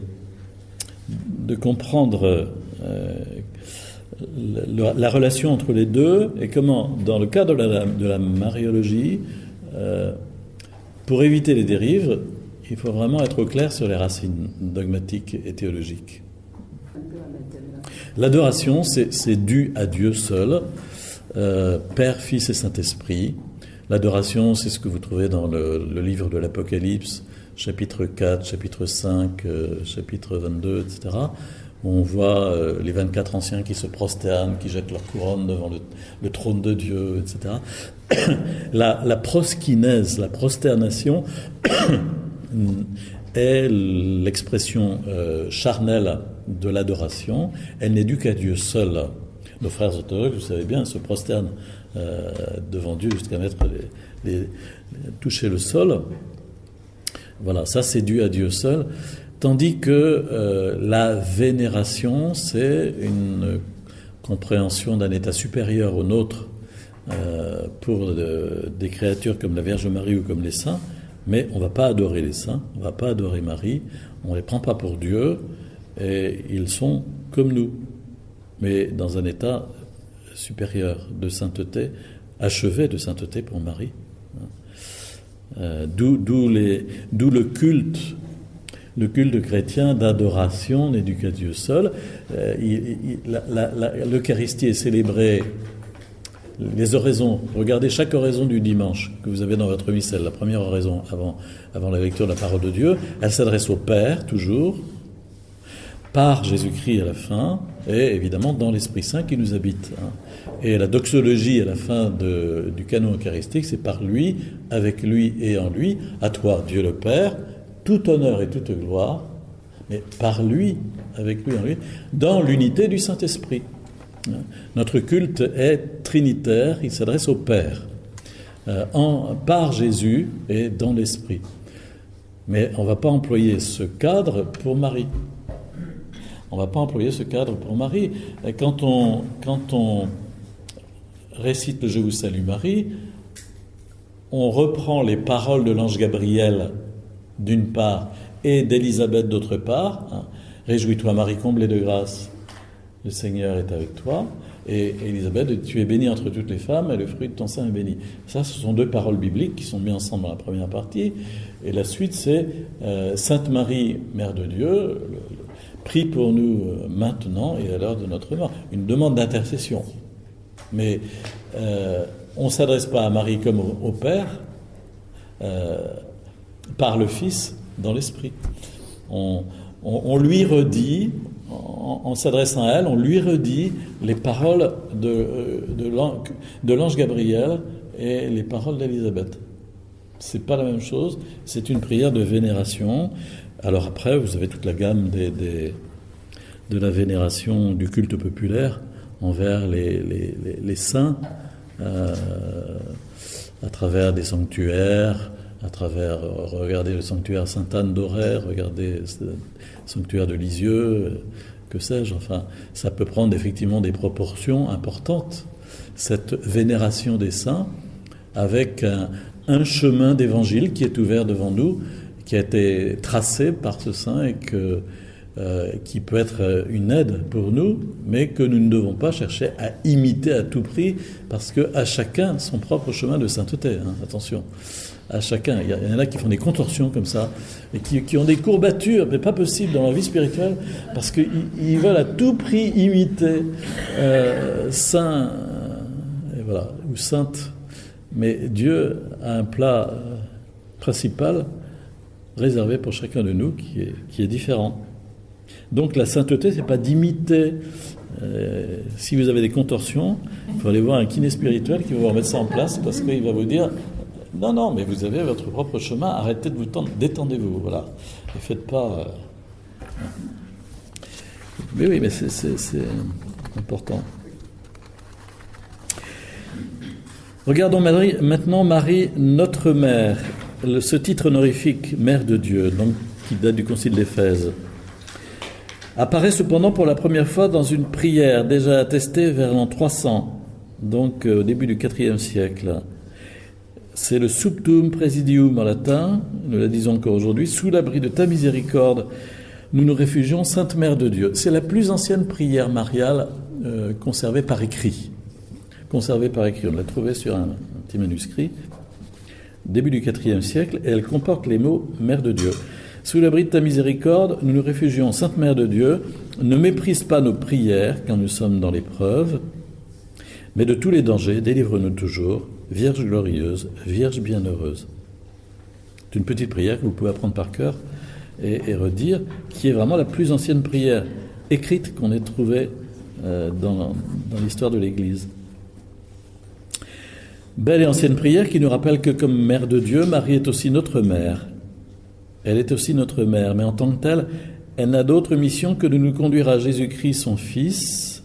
comprendre la relation entre les deux et comment, dans le cadre de la mariologie, pour éviter les dérives, il faut vraiment être au clair sur les racines dogmatiques et théologiques. L'adoration, c'est dû à Dieu seul, Père, Fils et Saint-Esprit. L'adoration, c'est ce que vous trouvez dans le livre de l'Apocalypse, chapitre 4, chapitre 5, chapitre 22, etc., où on voit les 24 anciens qui se prosternent, qui jettent leur couronne devant le trône de Dieu, etc. La proskinèse, la prosternation, est l'expression charnelle de l'adoration. Elle n'est due qu'à Dieu seul. Nos frères orthodoxes, vous savez bien, se prosternent devant Dieu jusqu'à mettre toucher le sol. Voilà, ça c'est dû à Dieu seul. Tandis que la vénération, c'est une compréhension d'un état supérieur au nôtre pour des créatures comme la Vierge Marie ou comme les saints, mais on ne va pas adorer les saints, on ne va pas adorer Marie, on ne les prend pas pour Dieu, et ils sont comme nous, mais dans un état supérieur de sainteté, achevé de sainteté pour Marie. D'où le culte chrétien d'adoration n'est dû qu'à Dieu seul. L'Eucharistie est célébrée, les oraisons, regardez chaque oraison du dimanche que vous avez dans votre missel, la première oraison avant la lecture de la parole de Dieu, elle s'adresse au Père, toujours, par Jésus-Christ à la fin, et évidemment dans l'Esprit Saint qui nous habite. Et la doxologie à la fin du canon eucharistique, c'est par lui, avec lui et en lui, à toi, Dieu le Père, tout honneur et toute gloire, mais par lui, avec lui et en lui, dans l'unité du Saint-Esprit. Notre culte est trinitaire, il s'adresse au Père, par Jésus et dans l'Esprit. Mais on ne va pas employer ce cadre pour Marie. On ne va pas employer ce cadre pour Marie. Quand on récite le « Je vous salue Marie », on reprend les paroles de l'ange Gabriel d'une part et d'Élisabeth d'autre part. Réjouis-toi Marie, comblée de grâce, le Seigneur est avec toi. Et Élisabeth, tu es bénie entre toutes les femmes et le fruit de ton sein est béni. Ça, ce sont deux paroles bibliques qui sont mises ensemble dans la première partie. Et la suite, c'est Sainte Marie, Mère de Dieu, prie pour nous maintenant et à l'heure de notre mort. Une demande d'intercession. Mais on ne s'adresse pas à Marie comme au Père, par le Fils dans l'Esprit. On lui redit, en s'adressant à elle, on lui redit les paroles de l'ange Gabriel et les paroles d'Élisabeth. C'est pas la même chose, c'est une prière de vénération. Alors après, vous avez toute la gamme de la vénération du culte populaire envers les saints, à travers des sanctuaires, à travers, regardez le sanctuaire Sainte-Anne d'Auray, regardez le sanctuaire de Lisieux, que sais-je, enfin, ça peut prendre effectivement des proportions importantes, cette vénération des saints, avec un chemin d'évangile qui est ouvert devant nous, qui a été tracé par ce saint et qui peut être une aide pour nous, mais que nous ne devons pas chercher à imiter à tout prix, parce qu'à chacun son propre chemin de sainteté, hein, attention. À chacun. Il y en a qui font des contorsions comme ça, et qui ont des courbatures, mais pas possible dans la vie spirituelle, parce qu'ils veulent à tout prix imiter saint, et voilà, ou sainte. Mais Dieu a un plat principal réservé pour chacun de nous qui est différent. Donc la sainteté, c'est pas d'imiter. Si vous avez des contorsions, il faut aller voir un kiné spirituel qui va vous remettre ça en place, parce qu'il va vous dire non, mais vous avez votre propre chemin, arrêtez de vous tendre, détendez-vous, voilà. Ne faites pas... Mais oui, mais c'est important. Regardons maintenant Marie, notre mère. Ce titre honorifique, Mère de Dieu, donc, qui date du Concile d'Éphèse, apparaît cependant pour la première fois dans une prière déjà attestée vers l'an 300, donc au début du IVe siècle. C'est le Subtum Praesidium en latin, nous la disons encore aujourd'hui, sous l'abri de ta miséricorde, nous nous réfugions, Sainte Mère de Dieu. C'est la plus ancienne prière mariale conservée par écrit. On l'a trouvée sur un petit manuscrit, début du IVe siècle, et elle comporte les mots Mère de Dieu. Sous l'abri de ta miséricorde, nous nous réfugions, Sainte Mère de Dieu, ne méprise pas nos prières quand nous sommes dans l'épreuve, mais de tous les dangers, délivre-nous toujours, Vierge glorieuse, Vierge bienheureuse. C'est une petite prière que vous pouvez apprendre par cœur et redire, qui est vraiment la plus ancienne prière écrite qu'on ait trouvée dans l'histoire de l'Église. Belle et ancienne prière qui nous rappelle que comme Mère de Dieu, Marie est aussi notre mère. Elle est aussi notre mère, mais en tant que telle, elle n'a d'autre mission que de nous conduire à Jésus-Christ, son Fils,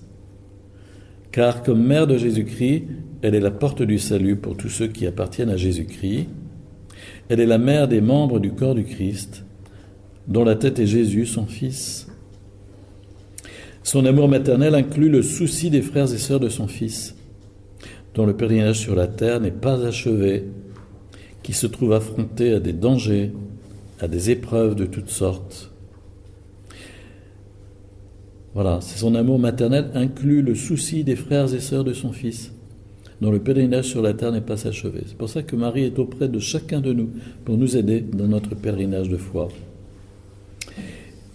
car comme mère de Jésus-Christ, elle est la porte du salut pour tous ceux qui appartiennent à Jésus-Christ. Elle est la mère des membres du corps du Christ, dont la tête est Jésus, son Fils. Son amour maternel inclut le souci des frères et sœurs de son Fils, dont le pèlerinage sur la terre n'est pas achevé, qui se trouve affronté à des dangers, à des épreuves de toutes sortes. Voilà, c'est son amour maternel inclut le souci des frères et sœurs de son Fils, dont le pèlerinage sur la terre n'est pas achevé. C'est pour ça que Marie est auprès de chacun de nous, pour nous aider dans notre pèlerinage de foi.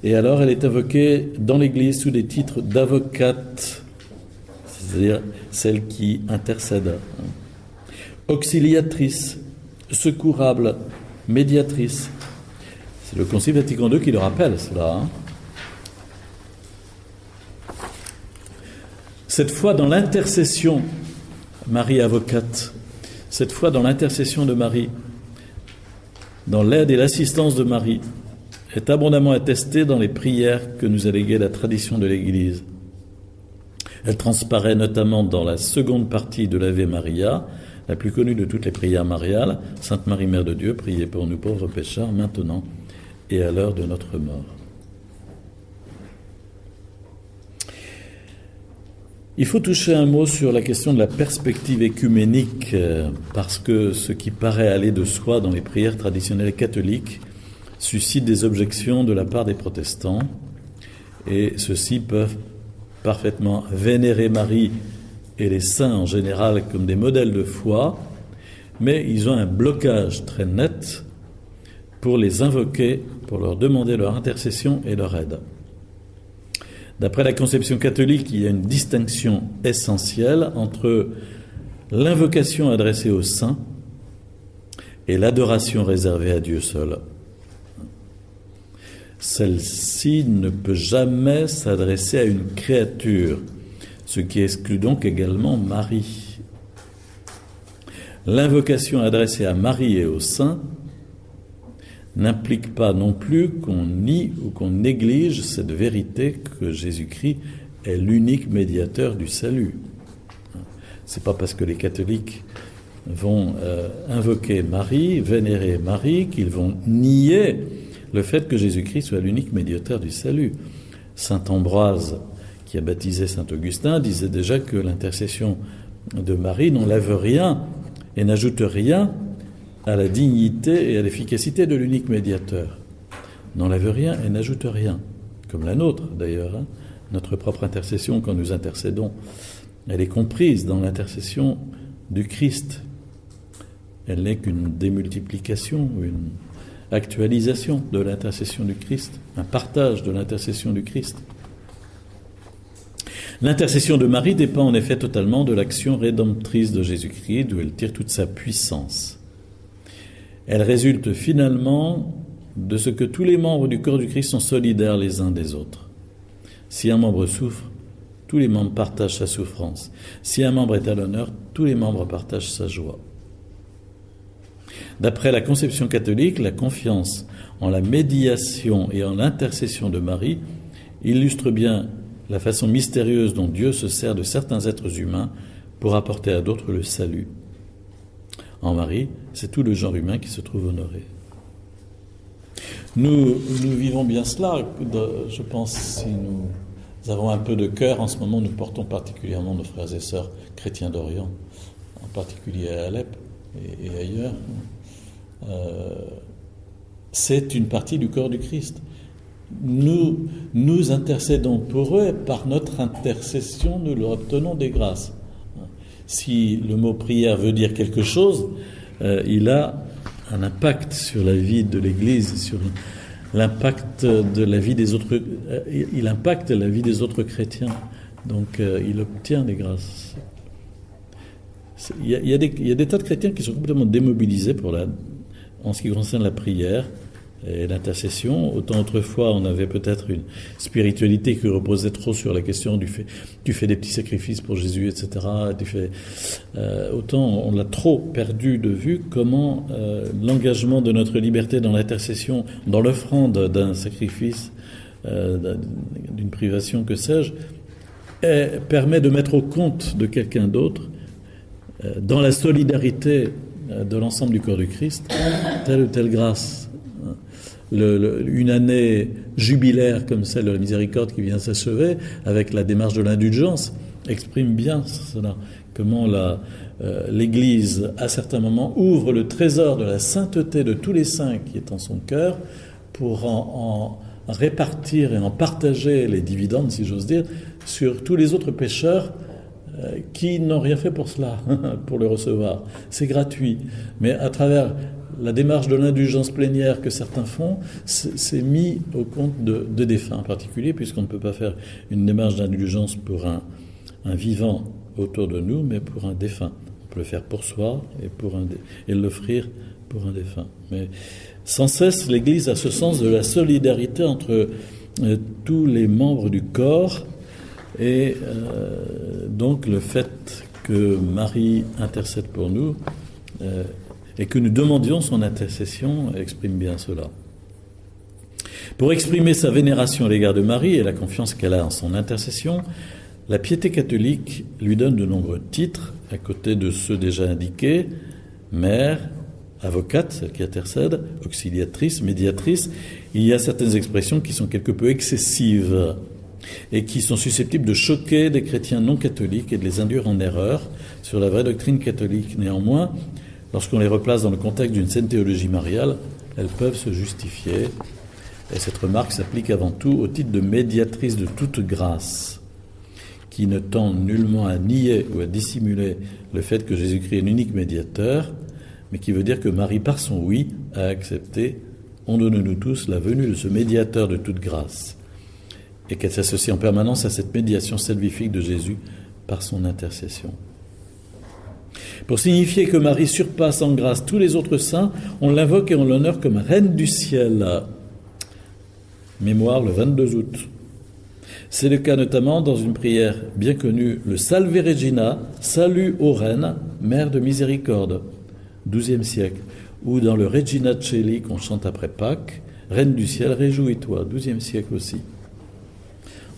Et alors, elle est invoquée dans l'Église sous des titres d'avocate, c'est-à-dire celle qui intercède, auxiliatrice, secourable, médiatrice. C'est le Concile Vatican II qui le rappelle, cela. Cette fois dans l'intercession, Marie avocate, cette fois dans l'intercession de Marie, dans l'aide et l'assistance de Marie, est abondamment attestée dans les prières que nous a léguées la tradition de l'Église. Elle transparaît notamment dans la seconde partie de l'Ave Maria, la plus connue de toutes les prières mariales, Sainte Marie, Mère de Dieu, priez pour nous pauvres pécheurs, maintenant et à l'heure de notre mort. Il faut toucher un mot sur la question de la perspective écuménique, parce que ce qui paraît aller de soi dans les prières traditionnelles catholiques suscite des objections de la part des protestants, et ceux-ci peuvent parfaitement vénérer Marie et les saints en général comme des modèles de foi, mais ils ont un blocage très net pour les invoquer, pour leur demander leur intercession et leur aide. D'après la conception catholique, il y a une distinction essentielle entre l'invocation adressée aux saints et l'adoration réservée à Dieu seul. Celle-ci ne peut jamais s'adresser à une créature, ce qui exclut donc également Marie. L'invocation adressée à Marie et aux saints n'implique pas non plus qu'on nie ou qu'on néglige cette vérité que Jésus-Christ est l'unique médiateur du salut. C'est pas parce que les catholiques vont invoquer Marie, vénérer Marie, qu'ils vont nier le fait que Jésus-Christ soit l'unique médiateur du salut. Saint Ambroise, qui a baptisé Saint Augustin, disait déjà que l'intercession de Marie n'enlève rien et n'ajoute rien à la dignité et à l'efficacité de l'unique médiateur. N'enlève rien et n'ajoute rien, comme la nôtre d'ailleurs. Notre propre intercession, quand nous intercédons, elle est comprise dans l'intercession du Christ. Elle n'est qu'une démultiplication, une actualisation de l'intercession du Christ, un partage de l'intercession du Christ. L'intercession de Marie dépend en effet totalement de l'action rédemptrice de Jésus-Christ, d'où elle tire toute sa puissance. Elle résulte finalement de ce que tous les membres du corps du Christ sont solidaires les uns des autres. Si un membre souffre, tous les membres partagent sa souffrance. Si un membre est à l'honneur, tous les membres partagent sa joie. D'après la conception catholique, la confiance en la médiation et en l'intercession de Marie illustre bien la façon mystérieuse dont Dieu se sert de certains êtres humains pour apporter à d'autres le salut. En Marie, c'est tout le genre humain qui se trouve honoré. Nous vivons bien cela, je pense, si nous avons un peu de cœur. En ce moment, nous portons particulièrement nos frères et sœurs chrétiens d'Orient, en particulier à Alep et ailleurs. C'est une partie du corps du Christ. Nous intercédons pour eux et par notre intercession, nous leur obtenons des grâces. Si le mot prière veut dire quelque chose, il a un impact sur la vie de l'Église, sur l'impact de la vie des autres. Il impacte la vie des autres chrétiens. Donc, il obtient des grâces. Il y a des tas de chrétiens qui sont complètement démobilisés en ce qui concerne la prière et l'intercession. Autant autrefois, on avait peut-être une spiritualité qui reposait trop sur la question tu fais des petits sacrifices pour Jésus, etc. Autant on l'a trop perdu de vue comment l'engagement de notre liberté dans l'intercession, dans l'offrande d'un sacrifice, d'une privation, que sais-je, permet de mettre au compte de quelqu'un d'autre, dans la solidarité de l'ensemble du corps du Christ, telle ou telle grâce. Une année jubilaire comme celle de la miséricorde qui vient s'achever, avec la démarche de l'indulgence, exprime bien cela. Comment l'Église, à certains moments, ouvre le trésor de la sainteté de tous les saints qui est en son cœur pour en répartir et en partager les dividendes, si j'ose dire, sur tous les autres pécheurs qui n'ont rien fait pour cela, pour le recevoir. C'est gratuit. Mais à travers la démarche de l'indulgence plénière que certains font, c'est mis au compte de défunts en particulier, puisqu'on ne peut pas faire une démarche d'indulgence pour un vivant autour de nous, mais pour un défunt. On peut le faire pour soi et l'offrir pour un défunt. Mais sans cesse, l'Église a ce sens de la solidarité entre tous les membres du corps, et donc le fait que Marie intercède pour nous et que nous demandions son intercession exprime bien cela. Pour exprimer sa vénération à l'égard de Marie et la confiance qu'elle a en son intercession, la piété catholique lui donne de nombreux titres, à côté de ceux déjà indiqués: mère, avocate, celle qui intercède, auxiliatrice, médiatrice. Il y a certaines expressions qui sont quelque peu excessives et qui sont susceptibles de choquer des chrétiens non catholiques et de les induire en erreur sur la vraie doctrine catholique. Néanmoins, lorsqu'on les replace dans le contexte d'une saine théologie mariale, elles peuvent se justifier. Et cette remarque s'applique avant tout au titre de médiatrice de toute grâce, qui ne tend nullement à nier ou à dissimuler le fait que Jésus-Christ est l'unique médiateur, mais qui veut dire que Marie, par son oui, a accepté, on donne nous tous, la venue de ce médiateur de toute grâce, et qu'elle s'associe en permanence à cette médiation salvifique de Jésus par son intercession. Pour signifier que Marie surpasse en grâce tous les autres saints, on l'invoque et on l'honore comme reine du ciel. Mémoire le 22 août. C'est le cas notamment dans une prière bien connue, le Salve Regina, salut ô reine, mère de miséricorde, XIIe siècle, ou dans le Regina Coeli qu'on chante après Pâques, Reine du ciel, réjouis-toi, XIIe siècle aussi.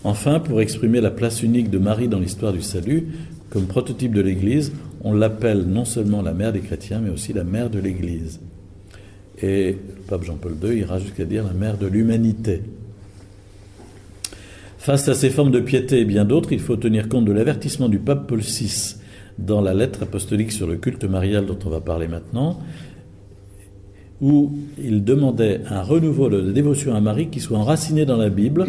Enfin, pour exprimer la place unique de Marie dans l'histoire du salut, comme prototype de l'Église, on l'appelle non seulement la mère des chrétiens, mais aussi la mère de l'Église. Et le pape Jean-Paul II ira jusqu'à dire la mère de l'humanité. Face à ces formes de piété et bien d'autres, il faut tenir compte de l'avertissement du pape Paul VI dans la lettre apostolique sur le culte marial dont on va parler maintenant, où il demandait un renouveau de dévotion à Marie qui soit enraciné dans la Bible,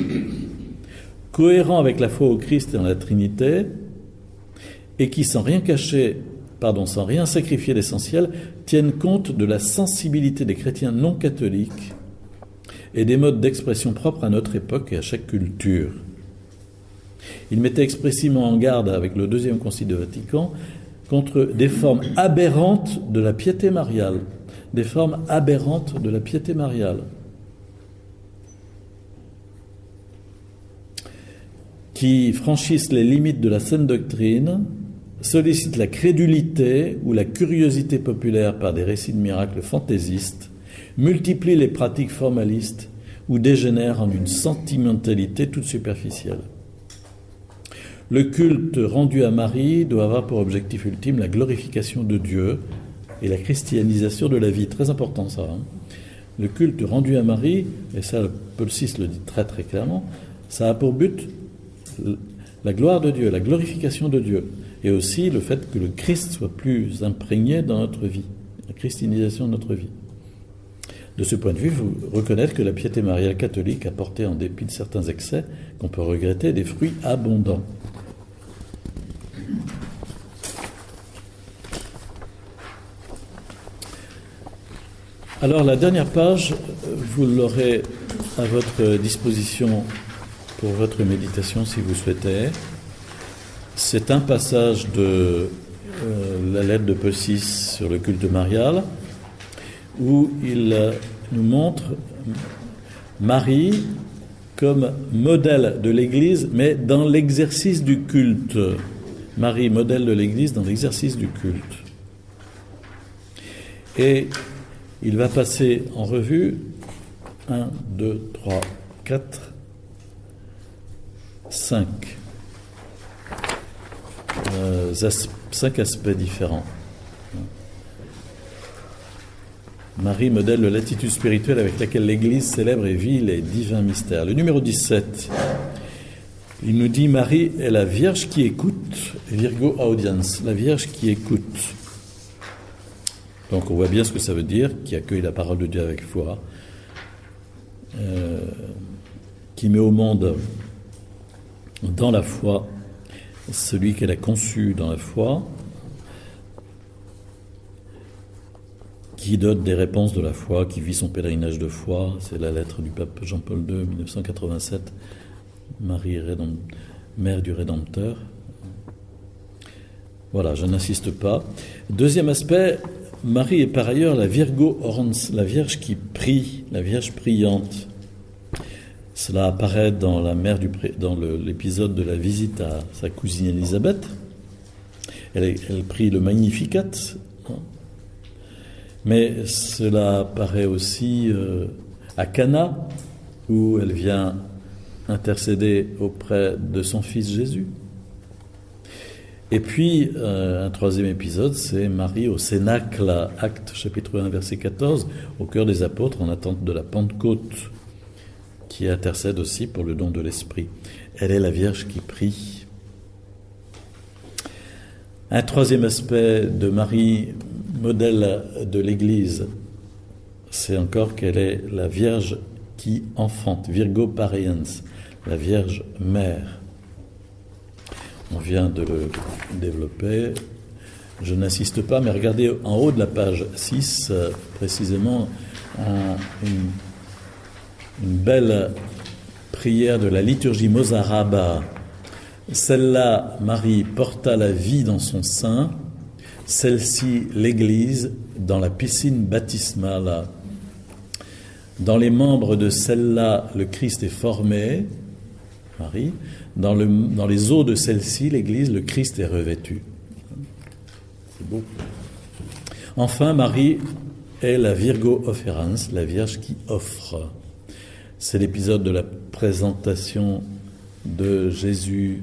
cohérent avec la foi au Christ et en la Trinité, et qui, sans rien sacrifier d'essentiel, tienne compte de la sensibilité des chrétiens non catholiques et des modes d'expression propres à notre époque et à chaque culture. Il mettait expressément en garde avec le Deuxième Concile de Vatican contre des formes aberrantes de la piété mariale. Des formes aberrantes de la piété mariale. Qui franchissent les limites de la saine doctrine, sollicitent la crédulité ou la curiosité populaire par des récits de miracles fantaisistes, multiplient les pratiques formalistes ou dégénèrent en une sentimentalité toute superficielle. Le culte rendu à Marie doit avoir pour objectif ultime la glorification de Dieu et la christianisation de la vie. Très important ça. Le culte rendu à Marie, et ça Paul VI le dit très très clairement, ça a pour but la gloire de Dieu, la glorification de Dieu, et aussi le fait que le Christ soit plus imprégné dans notre vie, la christianisation de notre vie. De ce point de vue, il faut reconnaître que la piété mariale catholique a porté, en dépit de certains excès qu'on peut regretter, des fruits abondants. Alors la dernière page, vous l'aurez à votre disposition pour votre méditation si vous souhaitez. C'est un passage de la lettre de Paul VI sur le culte marial où il nous montre Marie comme modèle de l'Église, mais dans l'exercice du culte. Marie, modèle de l'Église dans l'exercice du culte. Et il va passer en revue 1, 2, 3, 4, 5 aspects différents. Marie, modèle de l'attitude spirituelle avec laquelle l'Église célèbre et vit les divins mystères. Le numéro 17, il nous dit Marie est la Vierge qui écoute, Virgo audiens, la Vierge qui écoute. Donc on voit bien ce que ça veut dire, qui accueille la parole de Dieu avec foi, qui met au monde dans la foi celui qu'elle a conçu dans la foi, qui donne des réponses de la foi, qui vit son pèlerinage de foi. C'est la lettre du pape Jean-Paul II, 1987, Marie, mère du Rédempteur. Voilà, je n'insiste pas. Deuxième aspect, Marie est par ailleurs la Virgo orans, la Vierge qui prie, la Vierge priante. Cela apparaît dans l'épisode de la visite à sa cousine Élisabeth. Elle prie le Magnificat. Mais cela apparaît aussi à Cana, où elle vient intercéder auprès de son fils Jésus. Et puis, un troisième épisode, c'est Marie au Cénacle, Actes chapitre 1, verset 14, au cœur des apôtres, en attente de la Pentecôte, qui intercède aussi pour le don de l'Esprit. Elle est la Vierge qui prie. Un troisième aspect de Marie, modèle de l'Église, c'est encore qu'elle est la Vierge qui enfante, Virgo Pariens, la Vierge mère. On vient de le développer. Je n'insiste pas, mais regardez en haut de la page 6, précisément, une belle prière de la liturgie mozarabe. Celle-là, Marie porta la vie dans son sein, celle-ci, l'Église, dans la piscine baptismale. Dans les membres de celle-là, le Christ est formé, Marie. Dans les eaux de celle-ci, l'Église, le Christ est revêtu. C'est beau. Enfin, Marie est la Virgo Offerans, la Vierge qui offre. C'est l'épisode de la présentation de Jésus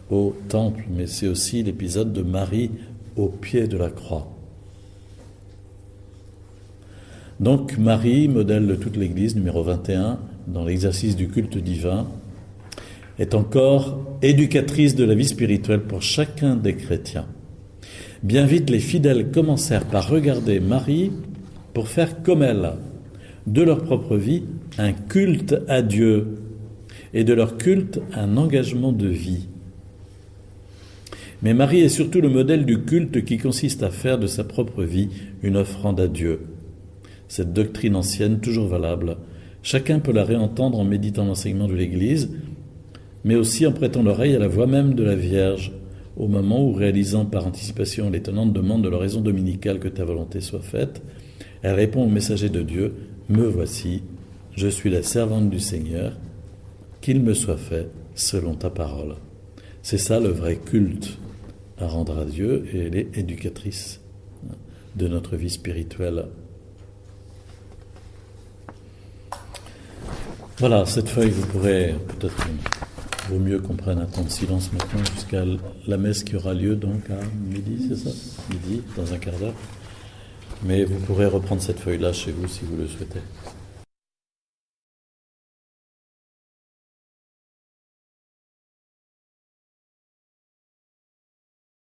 au temple, mais c'est aussi l'épisode de Marie au pied de la croix. Donc Marie, modèle de toute l'Église, numéro 21, dans l'exercice du culte divin, est encore éducatrice de la vie spirituelle pour chacun des chrétiens. Bien vite, les fidèles commencèrent par regarder Marie pour faire comme elle, de leur propre vie, un culte à Dieu, et de leur culte, un engagement de vie. Mais Marie est surtout le modèle du culte qui consiste à faire de sa propre vie une offrande à Dieu. Cette doctrine ancienne, toujours valable, chacun peut la réentendre en méditant l'enseignement de l'Église, mais aussi en prêtant l'oreille à la voix même de la Vierge, au moment où, réalisant par anticipation l'étonnante demande de l'oraison dominicale que ta volonté soit faite, elle répond au messager de Dieu, « Me voici, je suis la servante du Seigneur, qu'il me soit fait selon ta parole. » C'est ça le vrai culte à rendre à Dieu, et elle est éducatrice de notre vie spirituelle. Voilà, cette feuille, vous pourrez peut-être, vaut mieux qu'on prenne un temps de silence maintenant jusqu'à la messe qui aura lieu donc à midi, c'est ça ? Midi, dans un quart d'heure. Mais vous pourrez reprendre cette feuille-là chez vous si vous le souhaitez.